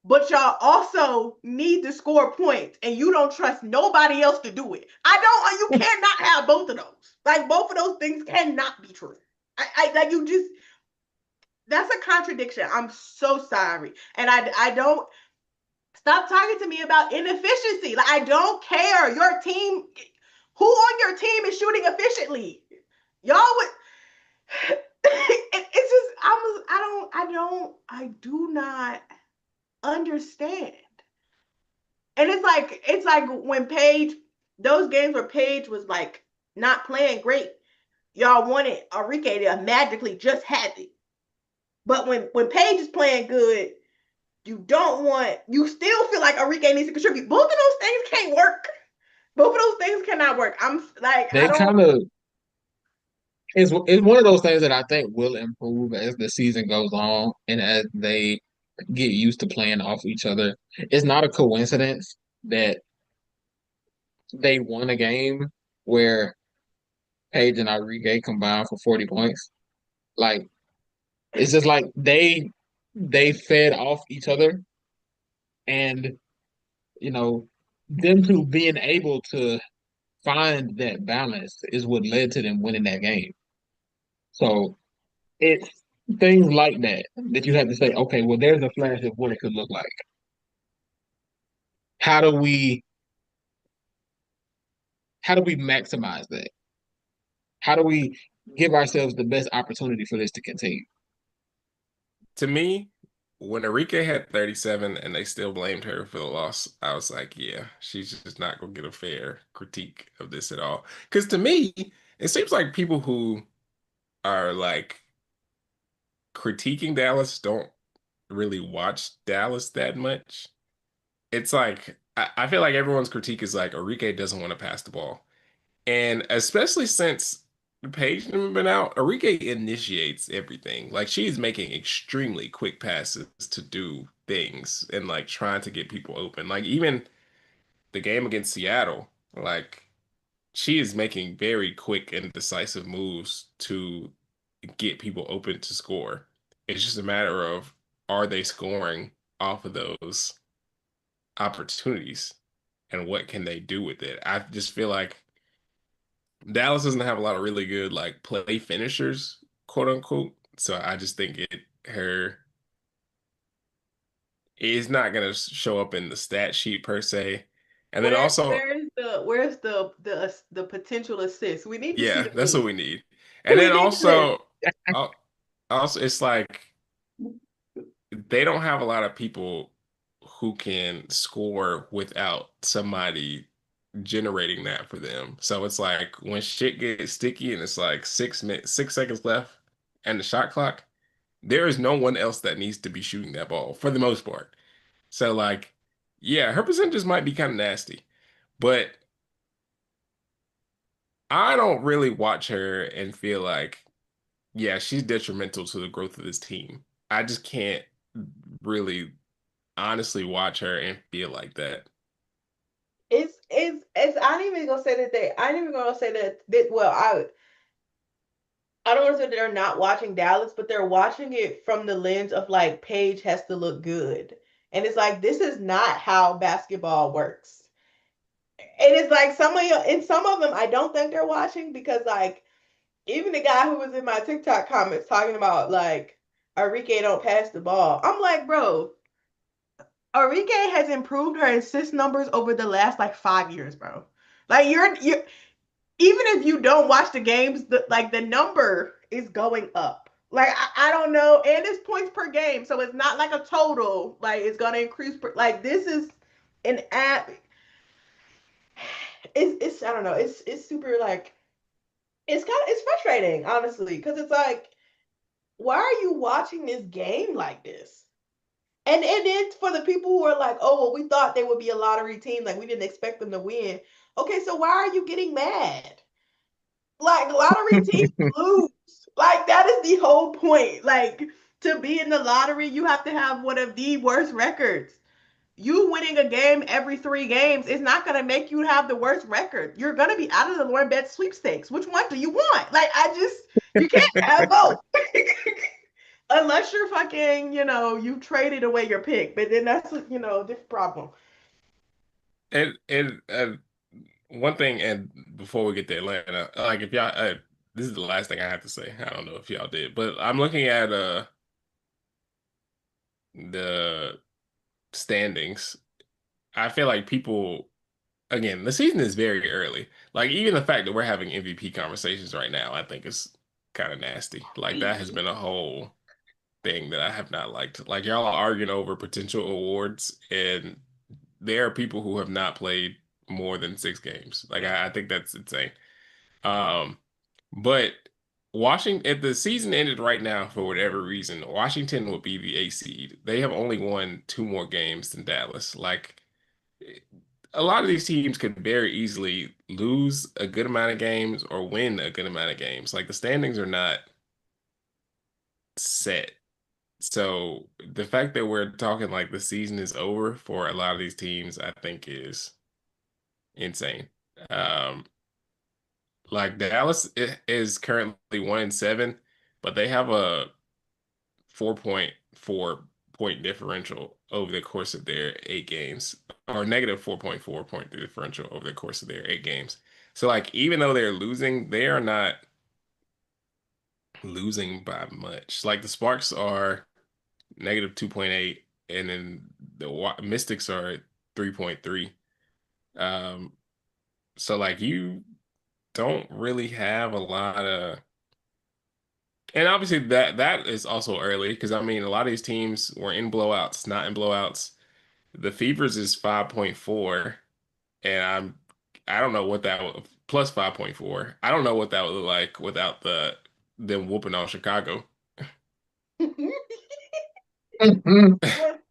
Speaker 1: But y'all also need to score points and you don't trust nobody else to do it. You cannot have both of those. Like both of those things cannot be true. Like you just that's a contradiction. I'm so sorry. And I don't stop talking to me about inefficiency. Like I don't care. Your team who on your team is shooting efficiently? Y'all would it's just I do not understand. And it's like when Paige, those games where Paige was like not playing great, y'all wanted Enrique to magically just have it. But when Paige is playing good, you still feel like Enrique needs to contribute. Both of those things can't work. Both of those things cannot work. I'm like, I
Speaker 2: They
Speaker 1: don't.
Speaker 2: kind of it's one of those things that I think will improve as the season goes on and as they get used to playing off each other. It's not a coincidence that they won a game where Paige and Enrique combined for 40 points. Like it's just like they fed off each other and you know them two being able to find that balance is what led to them winning that game. So it's things like that that you have to say, okay, well, there's a flash of what it could look like. How do we how do we maximize that? How do we give ourselves the best opportunity for this to continue?
Speaker 3: To me, when Enrique had 37 and they still blamed her for the loss, I was like, yeah, she's just not gonna get a fair critique of this at all. Because to me, it seems like people who are like critiquing Dallas don't really watch Dallas that much. It's like I feel like everyone's critique is like Enrique doesn't want to pass the ball. And especially since Paige never been out, Enrique initiates everything. Like she's making extremely quick passes to do things and like trying to get people open. Like even the game against Seattle, like she is making very quick and decisive moves to get people open to score. It's just a matter of are they scoring off of those opportunities and what can they do with it? I just feel like Dallas doesn't have a lot of really good like play finishers, quote unquote. So I just think her is not gonna show up in the stat sheet per se. And then also,
Speaker 1: Where's the potential assist? We need to see
Speaker 3: yeah,
Speaker 1: the
Speaker 3: that's what
Speaker 1: assist.
Speaker 3: we need. And
Speaker 1: We
Speaker 3: then
Speaker 1: need to.
Speaker 3: al- also it's like they don't have a lot of people who can score without somebody generating that for them. So it's like when shit gets sticky and it's like 6 seconds left and the shot clock, there is no one else that needs to be shooting that ball for the most part. So like, yeah, her percentages might be kind of nasty, but I don't really watch her and feel like, yeah, she's detrimental to the growth of this team. I just can't really honestly watch her and feel like that.
Speaker 1: It's I ain't even gonna say that they I ain't even gonna say that well I don't want to say they're not watching Dallas, but they're watching it from the lens of like Paige has to look good. And it's like this is not how basketball works. And it's like some of them I don't think they're watching because like even the guy who was in my TikTok comments talking about like Enrique don't pass the ball. I'm like, bro, Enrique has improved her assist numbers over the last like 5 years, bro. Like you're even if you don't watch the games, like the number is going up. Like I don't know, and it's points per game, so it's not like a total. Like it's gonna increase. Like this is an app. It's I don't know. It's super like it's frustrating honestly because it's like why are you watching this game like this? And it's for the people who are like, oh well, we thought they would be a lottery team, like we didn't expect them to win. Okay, so why are you getting mad? Like lottery teams lose. Like that is the whole point. Like to be in the lottery, you have to have one of the worst records. You winning a game every 3 games is not going to make you have the worst record. You're going to be out of the Lauren Bet sweepstakes. Which one do you want? Like I just you can't have both. Unless you're fucking, you traded away your pick, but then that's a different problem.
Speaker 3: And one thing, and before we get to Atlanta, like if y'all, this is the last thing I have to say. I don't know if y'all did, but I'm looking at the standings. I feel like people, again, the season is very early. Like even the fact that we're having MVP conversations right now, I think is kind of nasty. Like that has been a whole thing that I have not liked. Like y'all are arguing over potential awards, and there are people who have not played more than 6 games. Like I think that's insane. Um, but Washington, if the season ended right now for whatever reason, Washington would be the 8th seed. They have only won 2 more games than Dallas. Like a lot of these teams could very easily lose a good amount of games or win a good amount of games. Like the standings are not set. So the fact that we're talking like the season is over for a lot of these teams, I think is insane. Um, like Dallas is currently 1-7, but they have a 4.4 point differential over the course of their 8 games, or negative 4.4 point differential over the course of their 8 games. So like even though they're losing, they are not losing by much. Like the Sparks are negative 2.8, and then the Mystics are at 3.3. Um, so like you don't really have a lot of, and obviously that is also early because I mean a lot of these teams were in blowouts, not in blowouts. The Fevers is 5.4, and I don't know what that would, plus 5.4. I don't know what that would look like without them whooping on Chicago.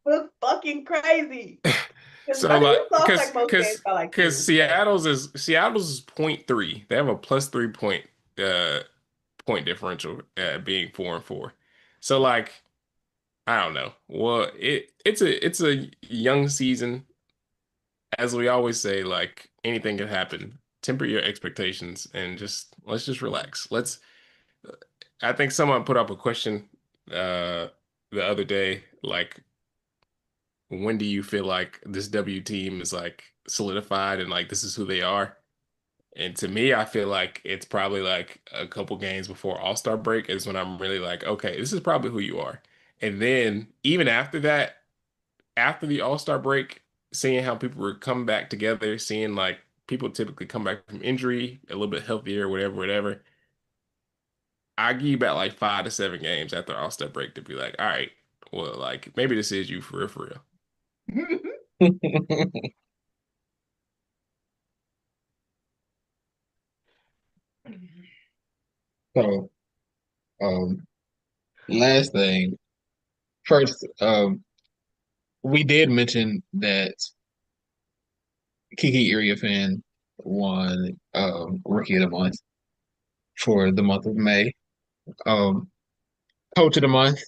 Speaker 1: We're fucking crazy. Because
Speaker 3: So
Speaker 1: I think
Speaker 3: like
Speaker 1: we lost like most games by like
Speaker 3: because
Speaker 1: two. So.
Speaker 3: Seattle's is point 0.3. They have a plus 3 point point differential being 4-4. So like I don't know. Well, it's a young season. As we always say, like anything can happen. Temper your expectations and let's just relax. I think someone put up a question the other day, like when do you feel like this W team is like solidified and like this is who they are? And to me, I feel like it's probably like a couple games before All-Star break is when I'm really like, okay, this is probably who you are. And then even after that, after the All-Star break, seeing how people were coming back together, seeing like people typically come back from injury a little bit healthier, whatever, whatever. I give you about like 5 to 7 games after All-Star break to be like, all right, well, like maybe this is you for real, for real.
Speaker 2: So, um, last thing. First, we did mention that Kiki Iriafen won Rookie of the Month for the month of May. Um, Coach of the Month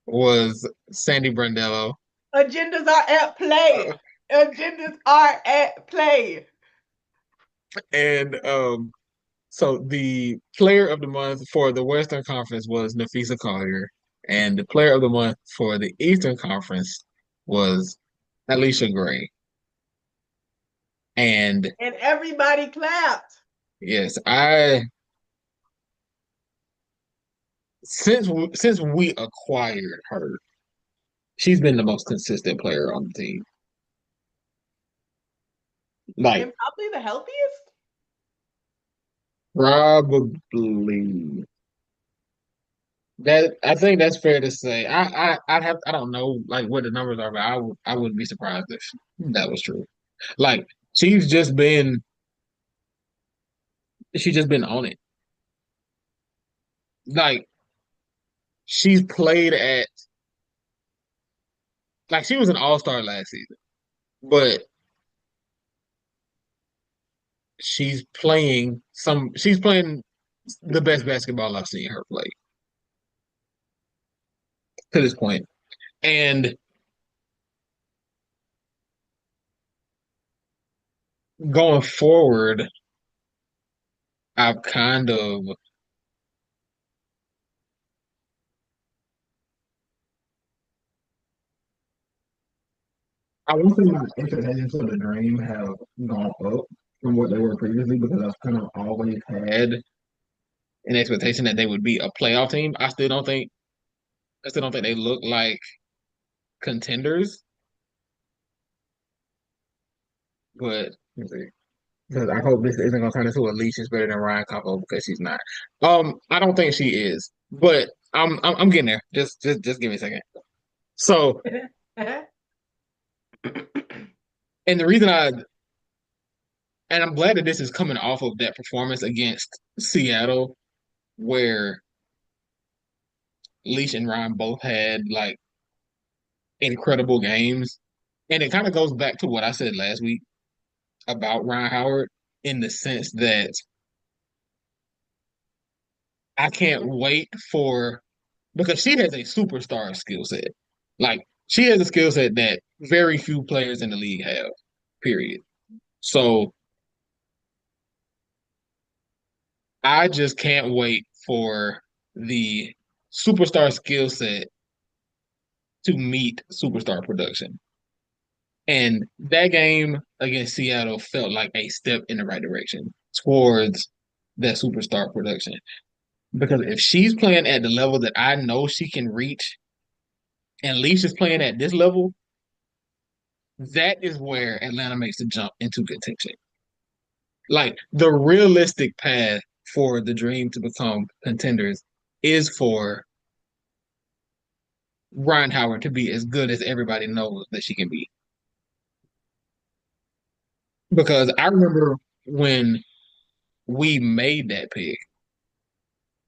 Speaker 2: was Sandy Brandello.
Speaker 1: Agendas are at play.
Speaker 2: Uh,
Speaker 1: Agendas are at play.
Speaker 2: and so the player of the month for the Western Conference was Nafisa Collier, and the player of the month for the Eastern Conference was Alicia Gray. And
Speaker 1: And everybody clapped.
Speaker 2: yes, I since we acquired her, she's been the most consistent player on the team. Like
Speaker 1: And probably the healthiest.
Speaker 2: probably That I think that's fair to say. I don't know like what the numbers are, but I wouldn't be surprised if that was true. Like she's just been she's just been on it. Like she's played at like she was an all-star last season, but she's playing the best basketball I've seen her play to this point. And going forward, I've kind of I won't say my expectations for the Dream have gone up from what they were previously because I've kind of always had an expectation that they would be a playoff team. I still don't think they look like contenders, but let's see. Because I hope this isn't gonna turn into a leash is better than Ryan Capo because she's not. I don't think she is, but I'm getting there. Just give me a second. So, and the reason I'm glad that this is coming off of that performance against Seattle where Leash and Ryan both had like incredible games. And it kind of goes back to what I said last week about Ryan Howard in the sense that I can't wait for because she has a superstar skill set. Like she has a skill set that very few players in the league have, period. So I just can't wait for the superstar skill set to meet superstar production. And that game against Seattle felt like a step in the right direction towards that superstar production. Because if she's playing at the level that I know she can reach, and Leash is playing at this level, that is where Atlanta makes the jump into contention. Like the realistic path for the Dream to become contenders is for Ryan Howard to be as good as everybody knows that she can be. Because I remember when we made that pick,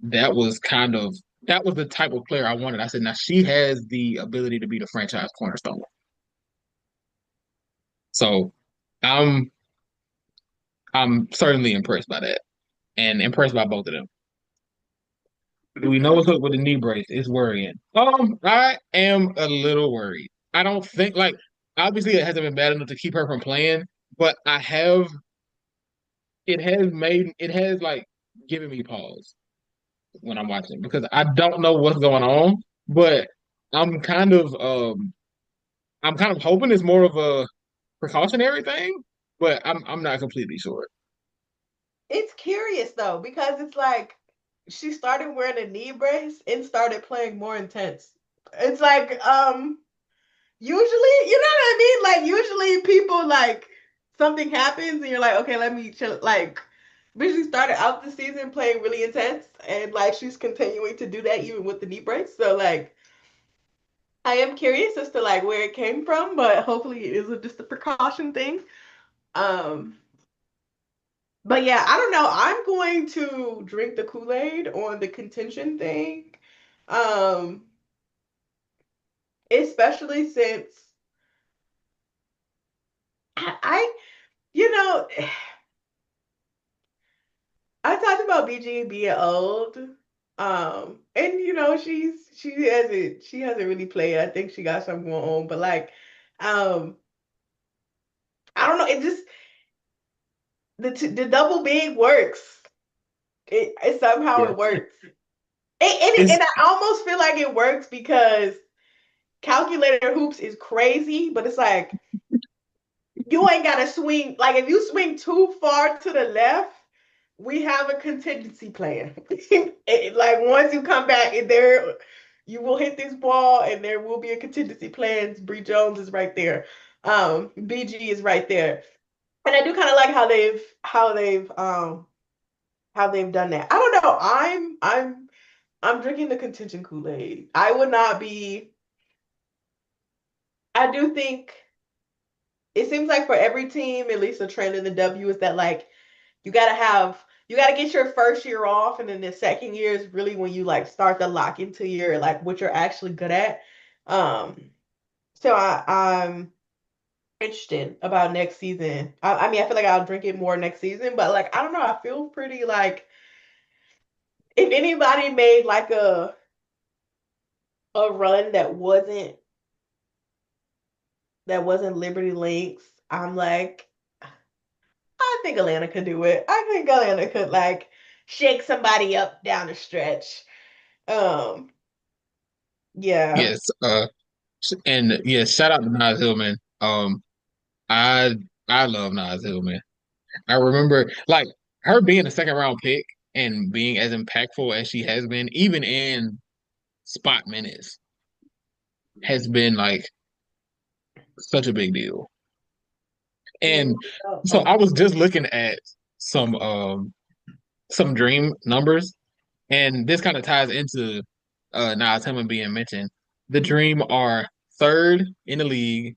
Speaker 2: that was kind of that was the type of player I wanted. I said, now she has the ability to be the franchise cornerstone. So I'm I'm certainly impressed by that and impressed by both of them. Do we know what's up with the knee brace? It's worrying. I am a little worried. I don't think like obviously it hasn't been bad enough to keep her from playing, but it has like given me pause when I'm watching because I don't know what's going on, but I'm kind of um I'm kind of hoping it's more of a precautionary thing, but I'm not completely sure.
Speaker 1: It's curious though, because it's like she started wearing a knee brace and started playing more intense. It's like, usually, you know what I mean? Like usually people like something happens and you're like, okay, let me chill. Like, but she started out the season playing really intense and like she's continuing to do that even with the knee brace. So like I am curious as to like where it came from, but hopefully it isn't just a precaution thing. Um, but yeah, I don't know. I'm going to drink the Kool-Aid on the contention thing. Um, Especially since I you know, I talked about BG being old. And you know, she hasn't really played. I think she got something going on, but like, um, I don't know. It just the double big works. It somehow
Speaker 2: Yeah.
Speaker 1: it works. And
Speaker 2: It's
Speaker 1: I almost feel like it works because calculator hoops is crazy, but it's like you ain't gotta swing. Like if you swing too far to the left, we have a contingency plan. Like once you come back and there, you will hit this ball, and there will be a contingency plan. Bree Jones is right there. BG is right there, and I do kind of like how they've done that. I don't know. I'm I'm drinking the contention Kool-Aid. I would not be. I do think it seems like for every team, at least a trend in the W is that like you gotta get your first year off, and then the second year is really when you like start to lock into your like what you're actually good at. Um, so I'm interested about next season. I mean, I feel like I'll drink it more next season, but like I don't know, I feel pretty like if anybody made like a run that wasn't Liberty Lynx, I'm like I think Atlanta could do it. I think Atlanta could like shake somebody up down the stretch. Um, yeah.
Speaker 2: Yes, and yeah, shout out to Nas Hillman. I I love Nas Hillman. I remember like her being a second round pick and being as impactful as she has been, even in spot minutes, has been like such a big deal.
Speaker 1: Yeah.
Speaker 2: And so
Speaker 1: Oh,
Speaker 2: I was just looking at some dream numbers, and this kind of ties into Nas Hillman being mentioned. The Dream are third in the league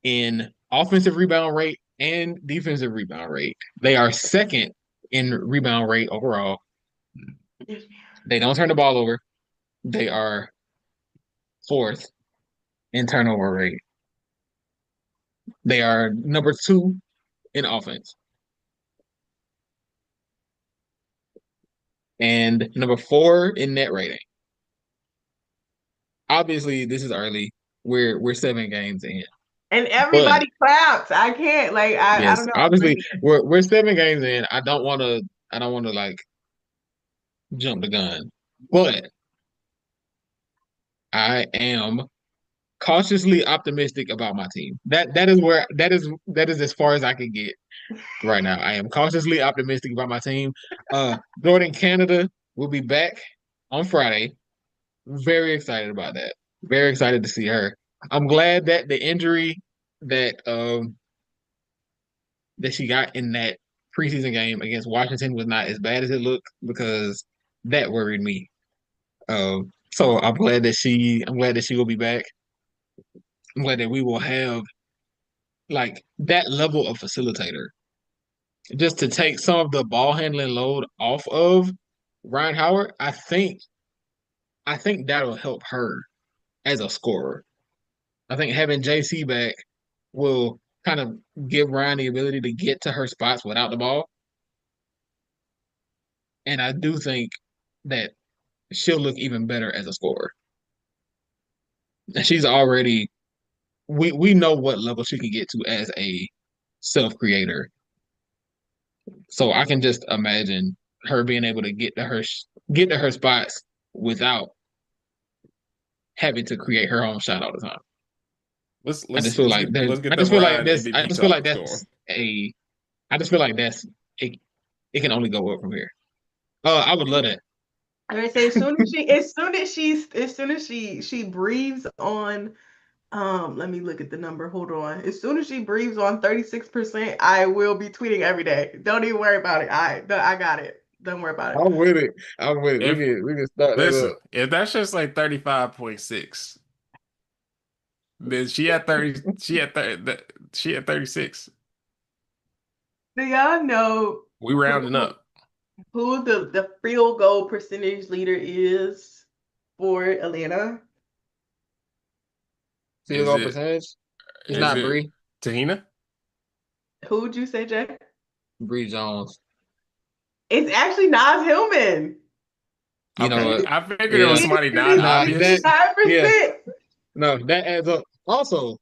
Speaker 2: in offensive rebound rate and defensive rebound rate. They are second in rebound rate overall. They don't turn the ball over. They are fourth in turnover rate. They are number two in offense and number four in net rating. Obviously, this is early. We're 7 games in,
Speaker 1: and
Speaker 2: but
Speaker 1: everybody claps. I can't like I
Speaker 2: yes,
Speaker 1: don't know. I'm
Speaker 2: obviously
Speaker 1: ready.
Speaker 2: we're 7 games in. I don't want to like jump the gun, but I am cautiously optimistic about my team. That is as far as I can get right now. I am cautiously optimistic about my team. Jordan Canada will be back on Friday. Very excited about that. Very excited to see her. I'm glad that the injury that that she got in that preseason game against Washington was not as bad as it looked because that worried me. So I'm glad that she will be back. I'm glad that we will have like that level of facilitator just to take some of the ball handling load off of Ryan Howard. I think that'll help her as a scorer. I think having JC back will kind of give Ryan the ability to get to her spots without the ball. And I do think that she'll look even better as a scorer. And she's already we know what level she can get to as a self creator. So I can just imagine her being able to get to her spots without having to create her own shot all the time.
Speaker 3: Let's get the Ryan
Speaker 2: I
Speaker 3: MVP
Speaker 2: just feel like
Speaker 3: talk going.
Speaker 2: that's a I just feel like that's it can only go up from here. I would love that.
Speaker 1: I'm gonna say as soon as she breathes on let me look at the number. Hold on. As soon as she breathes on 36%, I will be tweeting every day. Don't even worry about it. I got it. Don't worry about it.
Speaker 2: I'm with it. I'm with it.
Speaker 3: If
Speaker 2: We can start that
Speaker 3: listen,
Speaker 2: up.
Speaker 3: if that's just like 35.6, then she had 36.
Speaker 1: Do y'all know
Speaker 3: We rounding
Speaker 1: who
Speaker 3: up.
Speaker 1: who the field goal percentage leader is for Atlanta?
Speaker 2: Field
Speaker 3: Is
Speaker 2: goal
Speaker 3: it
Speaker 2: percentage. It's
Speaker 3: is
Speaker 2: not
Speaker 3: it
Speaker 2: Bree.
Speaker 3: Tahina?
Speaker 1: Who would you say, Jay?
Speaker 2: Bree Jones.
Speaker 1: It's actually Nas Hillman.
Speaker 2: You know
Speaker 3: Okay.
Speaker 2: what?
Speaker 3: I figured it was
Speaker 2: Yeah.
Speaker 1: He's
Speaker 3: somebody
Speaker 1: shooting
Speaker 2: Nah, that
Speaker 3: non-obvious.
Speaker 2: yeah.
Speaker 1: 59%.
Speaker 2: No, that adds up. Also,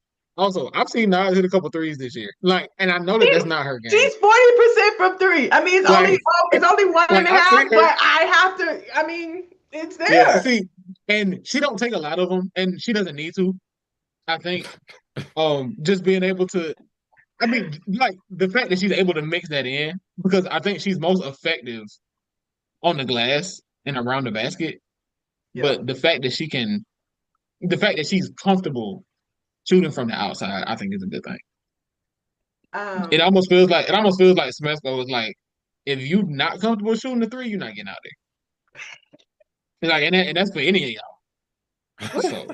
Speaker 2: I've seen Nas hit a couple threes this year. Like, and I know that
Speaker 1: She's
Speaker 2: that's not her game.
Speaker 1: she's 40% from three. I mean,
Speaker 2: Like,
Speaker 1: it's only one and
Speaker 2: like
Speaker 1: a
Speaker 2: I've
Speaker 1: half,
Speaker 2: seen her.
Speaker 1: but I have to. I mean, it's
Speaker 2: Yeah,
Speaker 1: there.
Speaker 2: see, and she don't take a lot of them, and she doesn't need to. I think, just being able to. I mean, like the fact that she's able to mix that in because I think she's most effective on the glass and around the basket.
Speaker 1: Yeah.
Speaker 2: But the fact that she's comfortable shooting from the outside, I think is a good thing.
Speaker 1: Um.
Speaker 2: It almost feels like Smesco is like, if you not comfortable shooting the three, you're not getting out there. Like, and that's for any of y'all. So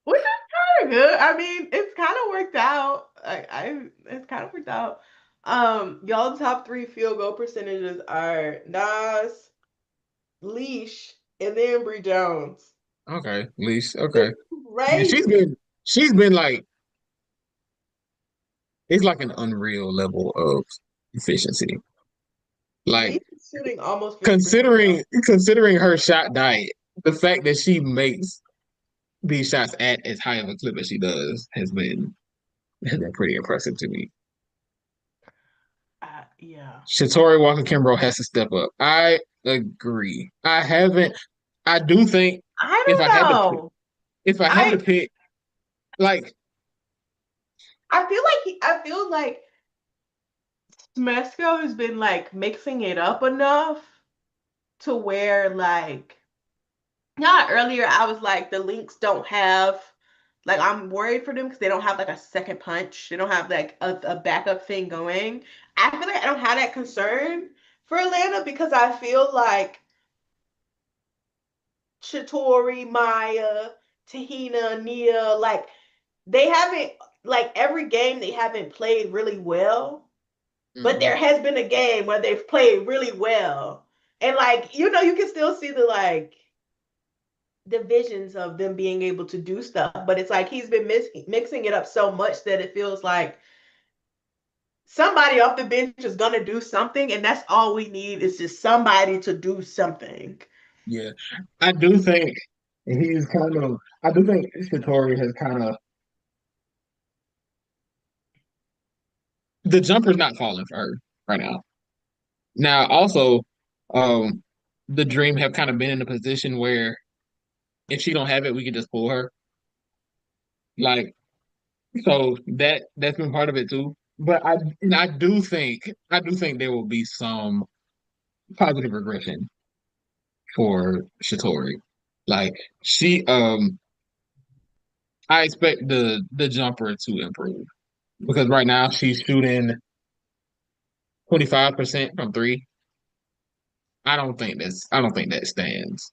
Speaker 1: Which is kind of good. I mean, it's kind of worked out. It's kind of worked out. Y'all top three field goal percentages are Nas, Leash, and then Bree Jones.
Speaker 2: okay, at least okay. Yeah,
Speaker 1: Right?
Speaker 2: she's been like it's like an unreal level of efficiency. Like
Speaker 1: Leash is shooting almost 50%.
Speaker 2: considering her shot diet, the fact that she makes these shots at as high of a clip as she does has been pretty impressive to me.
Speaker 1: Yeah.
Speaker 2: Shatori Walker Kimbrough has to step up. I agree. I do think
Speaker 1: I
Speaker 2: if I
Speaker 1: don't
Speaker 2: had to
Speaker 1: know.
Speaker 2: if I had to
Speaker 1: I
Speaker 2: pick like
Speaker 1: I feel like Smesco has been like mixing it up enough to where like not earlier I was like the Lynx don't have like I'm worried for them because they don't have like a second punch. They don't have like a backup thing going. I feel like I don't have that concern for Atlanta because I feel like Shatori, Maya, Tahina, Nia, like they haven't like every game they haven't played really well, but there
Speaker 2: mhm,
Speaker 1: has been a game where they've played really well. And like, you can still see the like the visions of them being able to do stuff, but it's like he's been mixing it up so much that it feels like somebody off the bench is gonna do something, and that's all we need is just somebody to do something.
Speaker 2: yeah. I do think I do think Shatori has kind of the jumper's not falling for her right now. Now also um the Dream have kind of been in a position where if she don't have it, we can just pull her. Like so that's been part of it too. But I do think there will be some positive regression for Shatori. Like she I expect the jumper to improve because right now she's shooting 25% from three. I don't think that stands.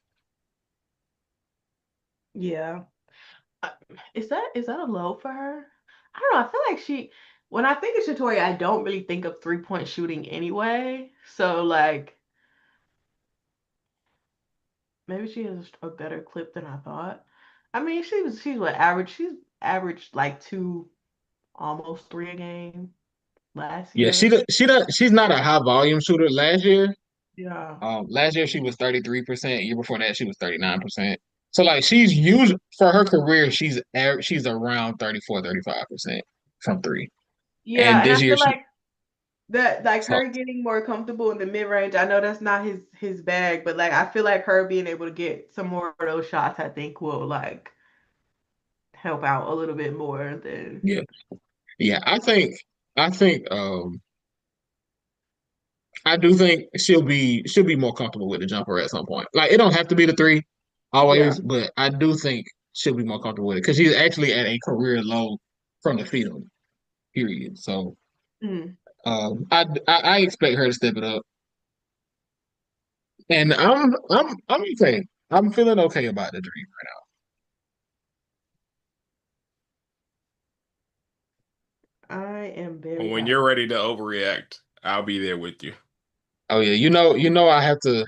Speaker 1: Yeah. Uh, is that a low for her? I don't know. I feel like when I think of Shatori, I don't really think of 3-point shooting anyway. So like maybe she has a better clip than I thought. I mean, she's what average. She's averaged like two, almost three a game last
Speaker 2: Yeah,
Speaker 1: year.
Speaker 2: she's not a high volume shooter
Speaker 1: Yeah.
Speaker 2: last year she was 33%. Year before that she was 39%. So like she's used for her career, she's around 34, 35% from three.
Speaker 1: Yeah,
Speaker 2: And
Speaker 1: and I
Speaker 2: this year
Speaker 1: feel
Speaker 2: she
Speaker 1: like that like
Speaker 2: so
Speaker 1: her getting more comfortable in the mid range. I know that's not his bag, but like I feel like her being able to get some more of those shots, I think will like help out a little bit more than
Speaker 2: yeah. Yeah, I think I do think she'll be more comfortable with the jumper at some point. Like it don't have to be the three
Speaker 1: yeah.
Speaker 2: always, but I do think she'll be more comfortable with it because she's actually at a career low from the field. Period. So
Speaker 1: Mm.
Speaker 2: I expect her to step it up, and I'm okay. I'm feeling okay about the Dream right
Speaker 1: I am very
Speaker 3: When
Speaker 1: happy.
Speaker 3: you're ready to overreact, I'll be there with you.
Speaker 2: now. Oh yeah, I have to.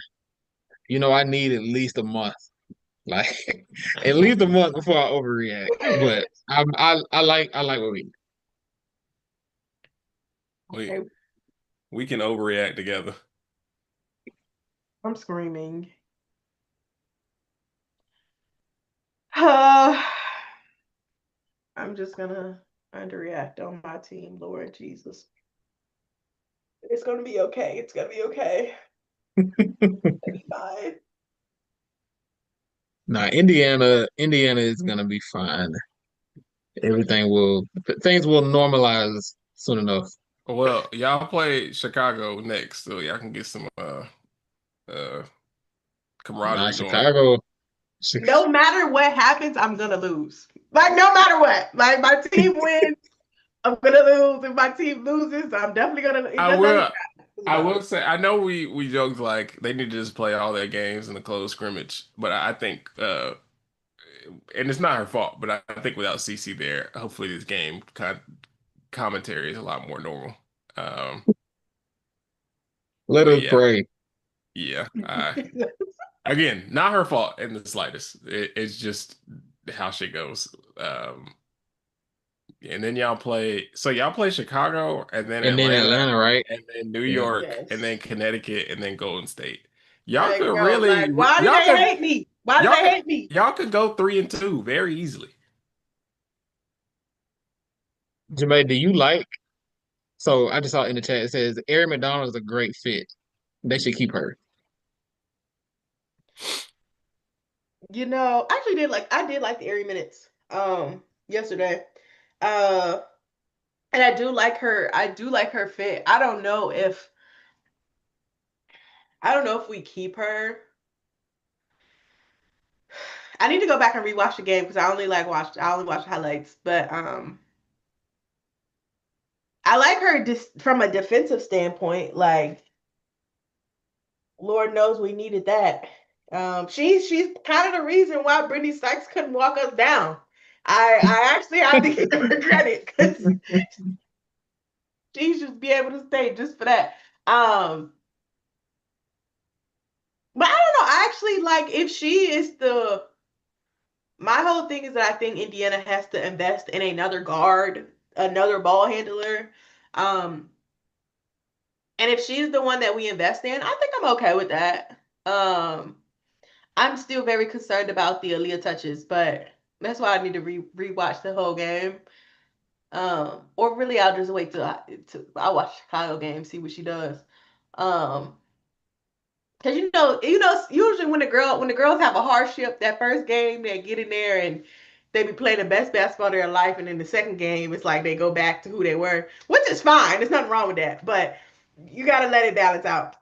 Speaker 2: I need at least a month, like at least a month before I overreact. But I like what we.
Speaker 3: We
Speaker 1: Okay,
Speaker 3: we can overreact together.
Speaker 1: I'm screaming. I'm just gonna underreact on my team, Lord Jesus. It's gonna be okay. It's gonna be okay. It's fine.
Speaker 2: Nah, Indiana is gonna be fine. Things will normalize soon enough.
Speaker 3: Well, y'all play Chicago next, so y'all can get some uh
Speaker 2: Nah,
Speaker 3: camaraderie going.
Speaker 2: Chicago.
Speaker 1: No matter what happens, I'm gonna lose. Like no matter what. Like my team wins, I'm gonna lose. If my team loses, I'm definitely gonna. It
Speaker 3: I
Speaker 1: doesn't
Speaker 3: will
Speaker 1: matter.
Speaker 3: I will say, I know we joked like they need to just play all their games in the closed scrimmage, but I think and it's not her fault, but I think without CC there, hopefully this game commentary is a lot more normal. Um,
Speaker 2: Let
Speaker 3: but
Speaker 2: us
Speaker 3: yeah,
Speaker 2: pray.
Speaker 3: yeah. Again, not her fault in the slightest. It's just how shit goes. And then y'all play Chicago and then
Speaker 2: And then
Speaker 3: Atlanta
Speaker 2: Atlanta, right?
Speaker 3: and then New
Speaker 2: Yeah.
Speaker 3: York and then
Speaker 1: Yes.
Speaker 3: Connecticut and then Golden State. Y'all
Speaker 1: Like,
Speaker 3: could
Speaker 1: bro,
Speaker 3: really,
Speaker 1: like, why do they hate me? Why do
Speaker 3: y'all
Speaker 1: they
Speaker 3: could,
Speaker 1: hate me?
Speaker 3: y'all could go 3-2 very easily.
Speaker 2: Jemay, do you like? So I just saw in the chat it says Aari McDonald is a great fit. They should keep her.
Speaker 1: I did like the Airy minutes yesterday. Uh and I do like her fit. I don't know if we keep her. I need to go back and rewatch the game because I only watched highlights, but I like her just from a defensive standpoint. Like, Lord knows we needed that. She's kind of the reason why Brittany Sykes couldn't walk us down. I actually have to give her credit because she should be able to stay just for that. Um, but I don't know. I actually like if she is the my whole thing is that I think Indiana has to invest in another guard, another ball handler. Um, and if she's the one that we invest in, I think I'm okay with that. I'm still very concerned about the Aliyah touches, but that's why I need to rewatch the whole game. Or really, I'll just wait till I watch the Chicago game, see what she does. Um, because usually when the girls have a hardship, that first game they get in there and they be playing the best basketball of their life, and then the second game it's like they go back to who they were, which is fine. There's nothing wrong with that, but you gotta let it balance out.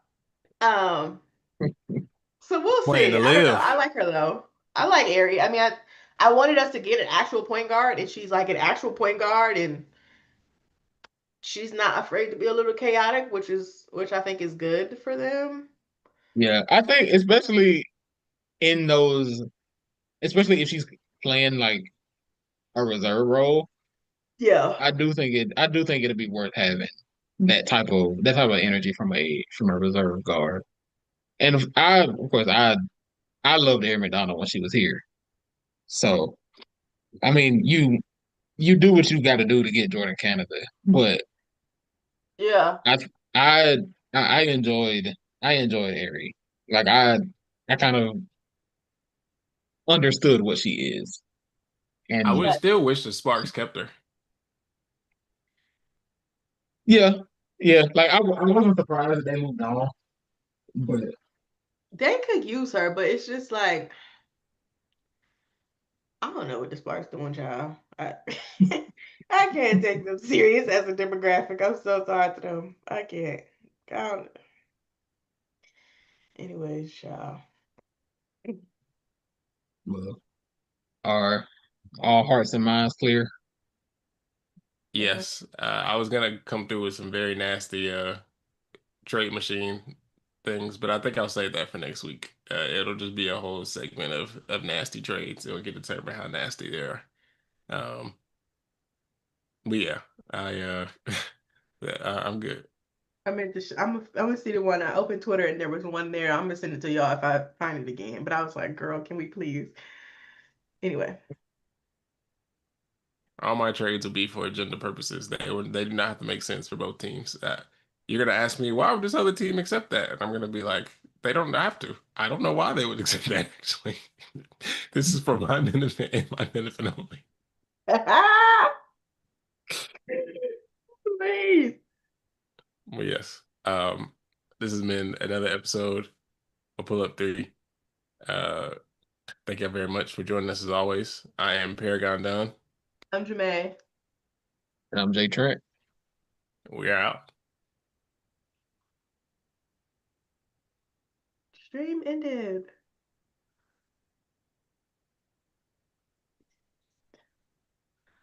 Speaker 1: Um, so we'll
Speaker 3: Playing
Speaker 1: see.
Speaker 3: to
Speaker 1: I don't know.
Speaker 3: live.
Speaker 1: I like her though. I like Ari. I mean, I wanted us to get an actual point guard, and she's like an actual point guard, and she's not afraid to be a little chaotic, which I think is good for them.
Speaker 2: Yeah, I think especially in those, especially if she's playing like a reserve role,
Speaker 1: Yeah.
Speaker 2: I do think it'd be worth having that type of energy from a reserve guard. And of course I loved Air McDonald when she was here. So I mean you do what you got to do to get Jordan Canada, but
Speaker 1: Yeah.
Speaker 2: I I I enjoyed Aerie. Like I kind of understood what she is,
Speaker 3: I
Speaker 2: and
Speaker 3: would
Speaker 1: Yeah.
Speaker 3: still wish the Sparks kept her.
Speaker 2: yeah, yeah. Like I wasn't surprised that they moved on, but
Speaker 1: They could use her, but it's just like I don't know what the Sparks doing, child. I can't take them serious as a demographic. I'm so sorry to them. I can't. I don't, anyways, child.
Speaker 2: well, are all hearts and minds clear?
Speaker 1: Uh,
Speaker 3: Yes, I was gonna come through with some very nasty trade machine things, but I think I'll save that for next week. It'll just be a whole segment of nasty trades. It'll get to determine how nasty they are. Um, but yeah, I yeah, I'm good.
Speaker 1: I meant to. I'm gonna see the one. I opened Twitter and there was one there. I'm gonna send it to y'all if I find it again. But I was like, girl, can we please? Anyway.
Speaker 3: All my trades will be for agenda purposes. They do not have to make sense for both teams. You're gonna ask me why would this other team accept that, and I'm gonna be like, they don't have to. I don't know why they would accept that. Actually, this is for my benefit and my benefit only.
Speaker 1: Please.
Speaker 3: Well, yes. This has been another episode of Pull Up 3. Uh, thank you very much for joining us as always. I am Paragon Down.
Speaker 1: I'm Jemay.
Speaker 2: And I'm Jay Trent.
Speaker 3: We are out.
Speaker 1: Stream ended.